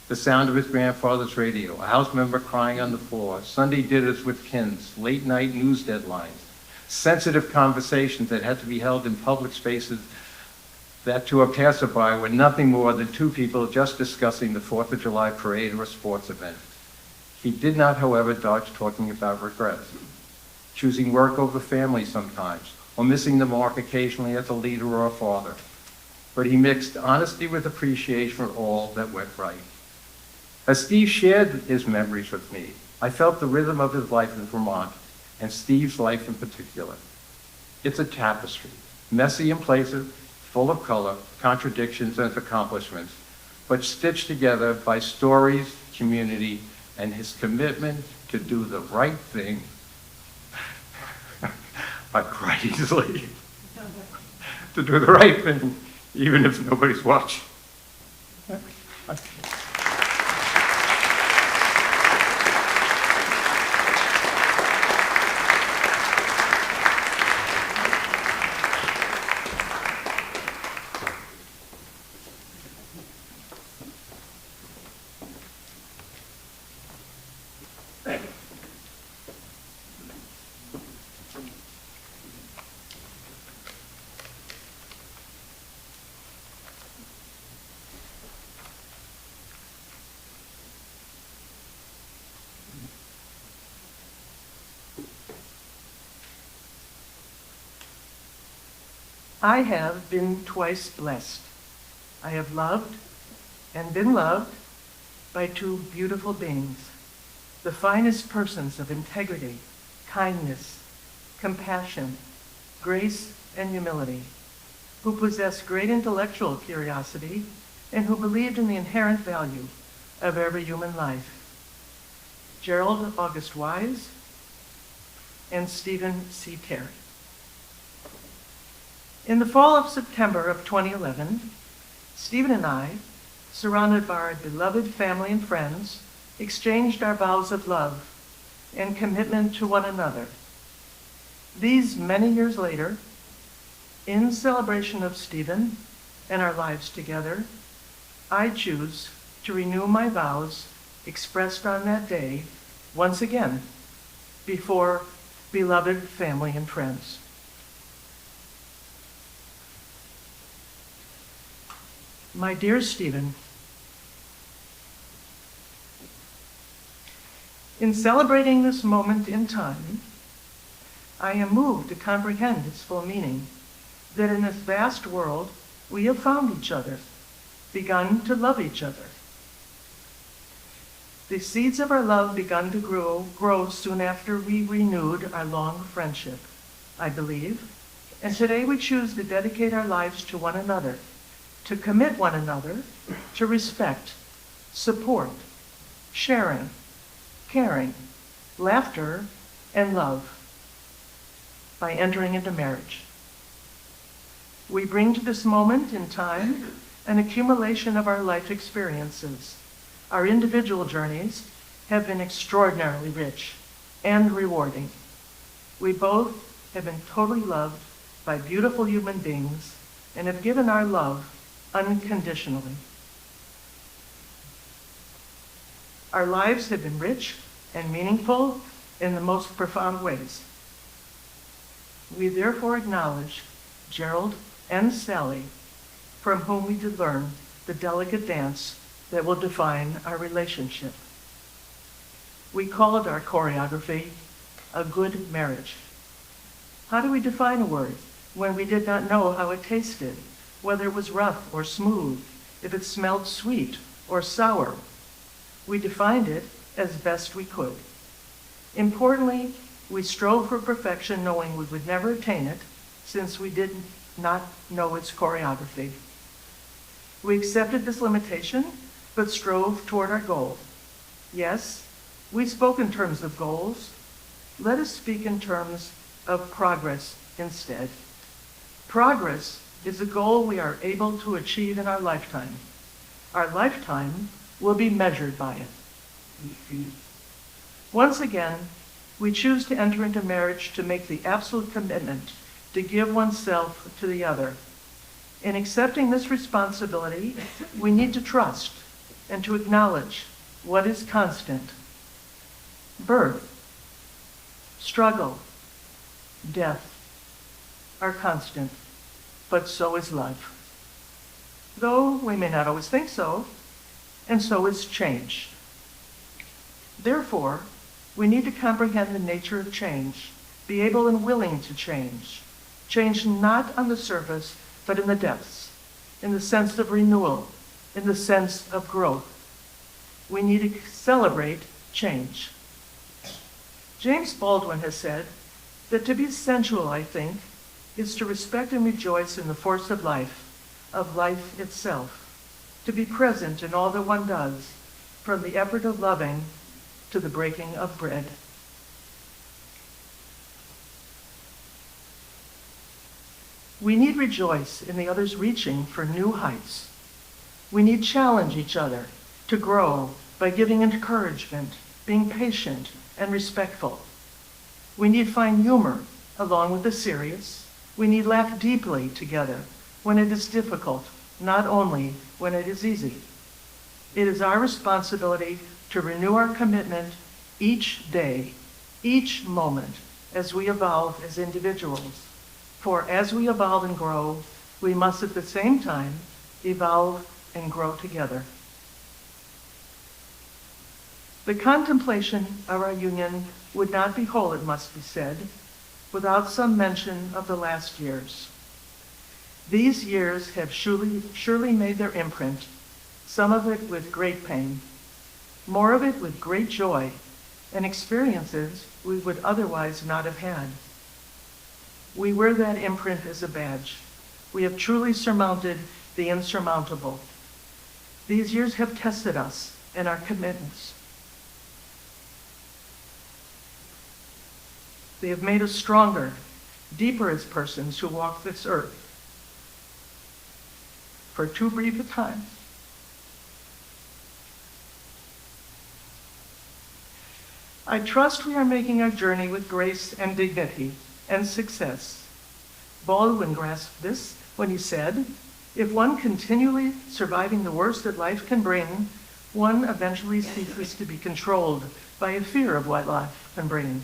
The sound of his grandfather's radio, a house member crying on the floor, Sunday dinners with kins, late-night news deadlines, sensitive conversations that had to be held in public spaces that to a passerby were nothing more than two people just discussing the 4th of July parade or a sports event. He did not, however, dodge talking about regrets, choosing work over family sometimes, or missing the mark occasionally as a leader or a father. But he mixed honesty with appreciation for all that went right. As Steve shared his memories with me, I felt the rhythm of his life in Vermont, and Steve's life in particular. It's a tapestry, messy in places, full of color, contradictions, and accomplishments, but stitched together by stories, community, and his commitment to do the right thing. I cry easily. To do the right thing, even if nobody's watching. I have been twice blessed. I have loved and been loved by two beautiful beings, the finest persons of integrity, kindness, compassion, grace, and humility, who possessed great intellectual curiosity and who believed in the inherent value of every human life. Gerald August Wise and Stephen C. Terry. In the fall of September of 2011, Stephen and I, surrounded by our beloved family and friends, exchanged our vows of love and commitment to one another. These many years later, in celebration of Stephen and our lives together, I choose to renew my vows expressed on that day once again before beloved family and friends. My dear Stephen, in celebrating this moment in time, I am moved to comprehend its full meaning, that in this vast world we have found each other, begun to love each other. The seeds of our love begun to grow soon after we renewed our long friendship, I believe, and today we choose to dedicate our lives to one another, to commit one another to respect, support, sharing, caring, laughter, and love by entering into marriage. We bring to this moment in time an accumulation of our life experiences. Our individual journeys have been extraordinarily rich and rewarding. We both have been totally loved by beautiful human beings and have given our love unconditionally. Our lives have been rich and meaningful in the most profound ways. We therefore acknowledge Gerald and Sally, from whom we did learn the delicate dance that will define our relationship. We call it our choreography, a good marriage. How do we define a word when we did not know how it tasted, whether it was rough or smooth, if it smelled sweet or sour? We defined it as best we could. Importantly, we strove for perfection knowing we would never attain it since we did not know its choreography. We accepted this limitation, but strove toward our goal. Yes, we spoke in terms of goals. Let us speak in terms of progress instead. Progress is a goal we are able to achieve in our lifetime. Our lifetime will be measured by it. Once again, we choose to enter into marriage to make the absolute commitment to give oneself to the other. In accepting this responsibility, we need to trust and to acknowledge what is constant. Birth, struggle, death are constant, but so is love. Though we may not always think so, and so is change. Therefore, we need to comprehend the nature of change, be able and willing to change. Change not on the surface, but in the depths, in the sense of renewal, in the sense of growth. We need to celebrate change. James Baldwin has said that to be sensual, I think, is to respect and rejoice in the force of life itself, to be present in all that one does, from the effort of loving to the breaking of bread. We need rejoice in the others reaching for new heights. We need challenge each other to grow by giving encouragement, being patient and respectful. We need find humor along with the serious. We need laugh deeply together when it is difficult, not only when it is easy. It is our responsibility to renew our commitment each day, each moment, as we evolve as individuals. For as we evolve and grow, we must at the same time evolve and grow together. The contemplation of our union would not be whole, it must be said, without some mention of the last years. These years have surely made their imprint, some of it with great pain, more of it with great joy, and experiences we would otherwise not have had. We wear that imprint as a badge. We have truly surmounted the insurmountable. These years have tested us and our commitments. They have made us stronger, deeper as persons who walk this earth. For too brief a time. I trust we are making our journey with grace and dignity and success. Baldwin grasped this when he said, "If one continually surviving the worst that life can bring, one eventually ceases to be controlled by a fear of what life can bring.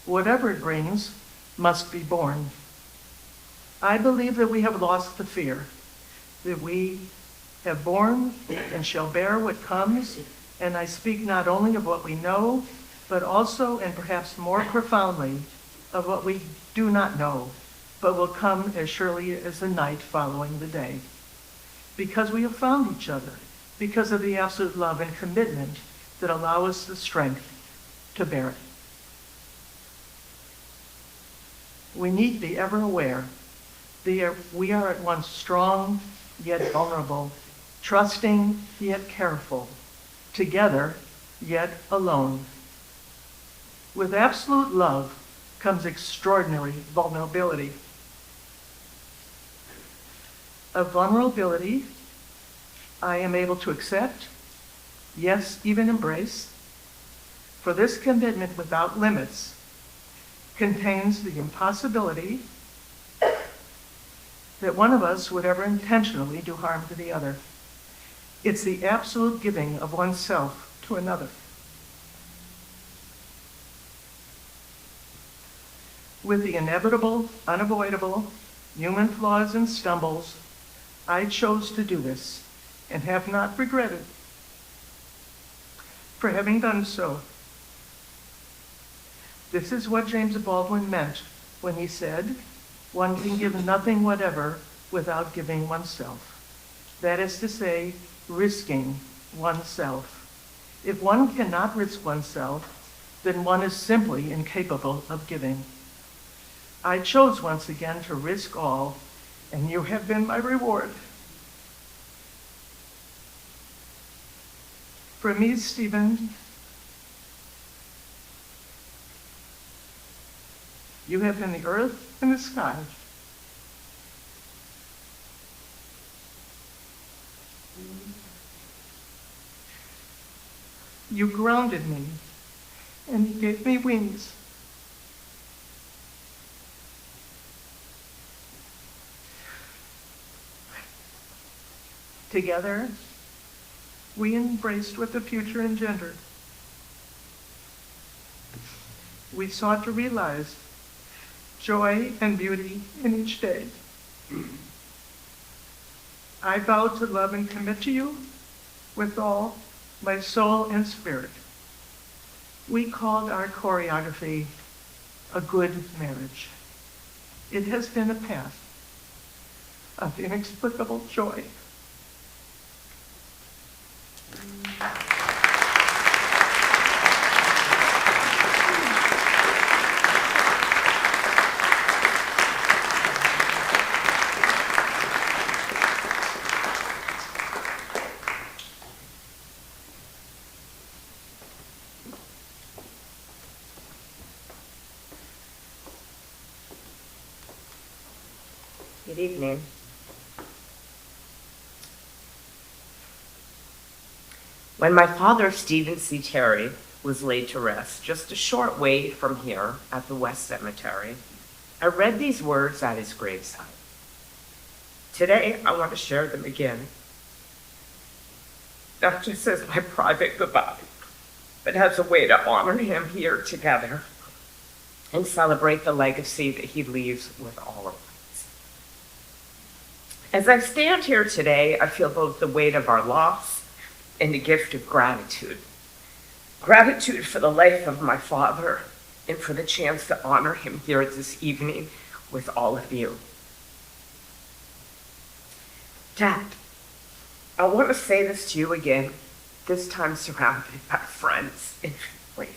Whatever it brings must be borne." I believe that we have lost the fear, that we have borne and shall bear what comes, and I speak not only of what we know, but also, and perhaps more profoundly, of what we do not know, but will come as surely as the night following the day. Because we have found each other, because of the absolute love and commitment that allow us the strength to bear it. We need to be ever aware that we are at once strong yet vulnerable, trusting yet careful, together yet alone. With absolute love comes extraordinary vulnerability. Of vulnerability, I am able to accept, yes, even embrace, for this commitment without limits contains the impossibility that one of us would ever intentionally do harm to the other. It's the absolute giving of oneself to another. With the inevitable, unavoidable, human flaws and stumbles, I chose to do this and have not regretted for having done so. This is what James Baldwin meant when he said, "One can give nothing whatever without giving oneself." That is to say, risking oneself. If one cannot risk oneself, then one is simply incapable of giving. I chose once again to risk all, and you have been my reward. For me, Stephen, you have been the earth and the sky. You grounded me, and you gave me wings. Together, we embraced what the future engendered. We sought to realize joy and beauty in each day. I vowed to love and commit to you with all my soul and spirit. We called our choreography a good marriage. It has been a path of inexplicable joy. Good evening. When my father, Stephen C. Terry, was laid to rest just a short way from here at the West Cemetery, I read these words at his graveside. Today, I want to share them again, not just as my private goodbye, but as a way to honor him here together and celebrate the legacy that he leaves with all of us. As I stand here today, I feel both the weight of our loss and the gift of gratitude. Gratitude for the life of my father and for the chance to honor him here this evening with all of you. Dad, I want to say this to you again, this time surrounded by friends and family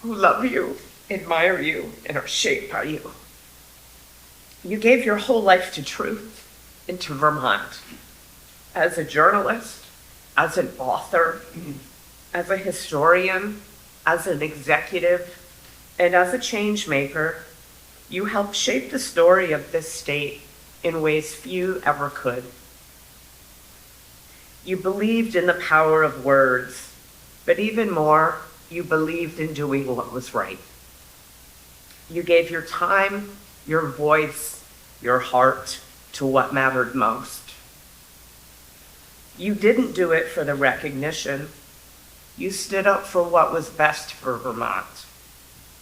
who love you, admire you, and are shaped by you. You gave your whole life to truth and to Vermont. As a journalist, as an author, as a historian, as an executive, and as a change maker, you helped shape the story of this state in ways few ever could. You believed in the power of words, but even more, you believed in doing what was right. You gave your time, your voice, your heart to what mattered most. You didn't do it for the recognition. You stood up for what was best for Vermont,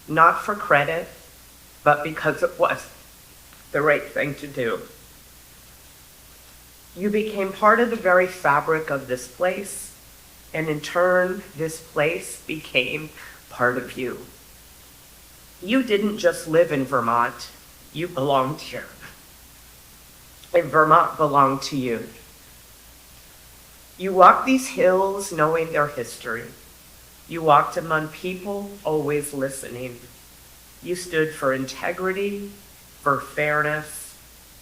not for credit, but because it was the right thing to do. You became part of the very fabric of this place, and in turn, this place became part of you. You didn't just live in Vermont, you belonged here. And Vermont belonged to you. You walked these hills knowing their history. You walked among people always listening. You stood for integrity, for fairness,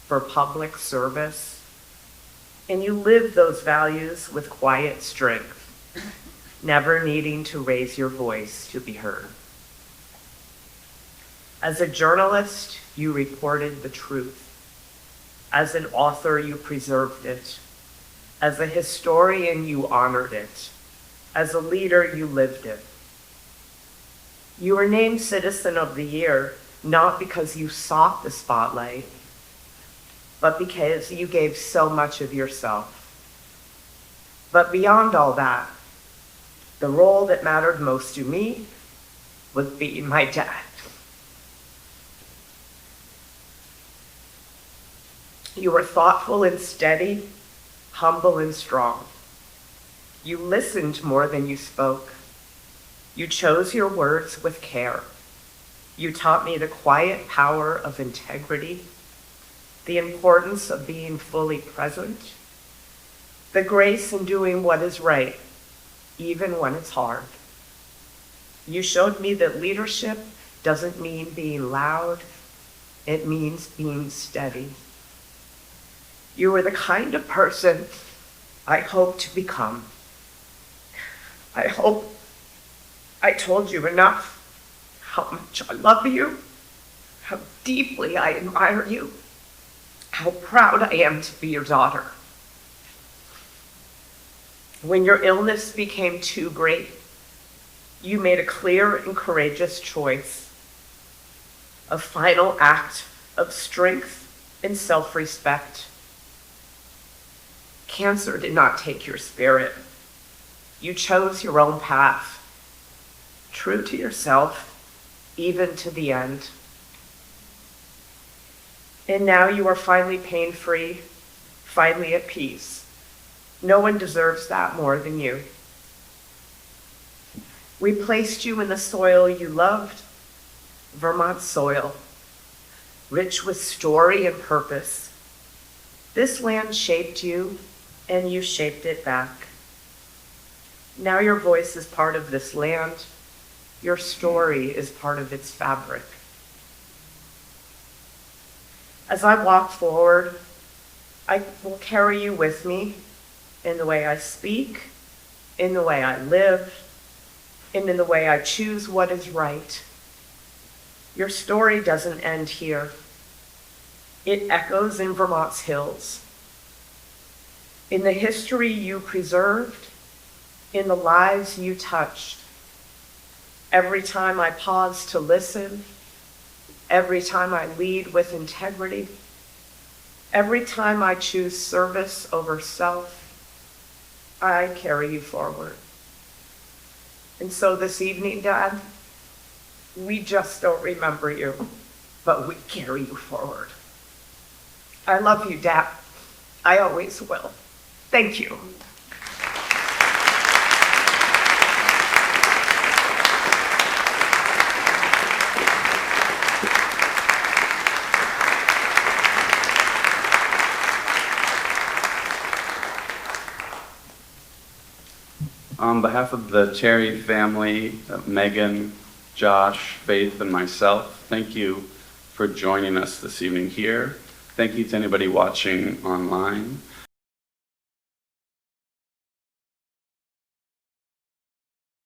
for public service. And you lived those values with quiet strength, never needing to raise your voice to be heard. As a journalist, you reported the truth. As an author, you preserved it. As a historian, you honored it. As a leader, you lived it. You were named Citizen of the Year, not because you sought the spotlight, but because you gave so much of yourself. But beyond all that, the role that mattered most to me was being my dad. You were thoughtful and steady, humble and strong. You listened more than you spoke. You chose your words with care. You taught me the quiet power of integrity, the importance of being fully present, the grace in doing what is right, even when it's hard. You showed me that leadership doesn't mean being loud, it means being steady. You were the kind of person I hope to become. I hope I told you enough how much I love you, how deeply I admire you, how proud I am to be your daughter. When your illness became too great, you made a clear and courageous choice, a final act of strength and self-respect. Cancer did not take your spirit. You chose your own path, true to yourself, even to the end. And now you are finally pain-free, finally at peace. No one deserves that more than you. We placed you in the soil you loved, Vermont soil, rich with story and purpose. This land shaped you, and you shaped it back. Now your voice is part of this land. Your story is part of its fabric. As I walk forward, I will carry you with me in the way I speak, in the way I live, and in the way I choose what is right. Your story doesn't end here. It echoes in Vermont's hills, in the history you preserved, in the lives you touched. Every time I pause to listen, every time I lead with integrity, every time I choose service over self, I carry you forward. And so this evening, Dad, we just don't remember you, but we carry you forward. I love you, Dad. I always will. Thank you. On behalf of the Terry family, Megan, Josh, Faith, and myself, thank you for joining us this evening here. Thank you to anybody watching online.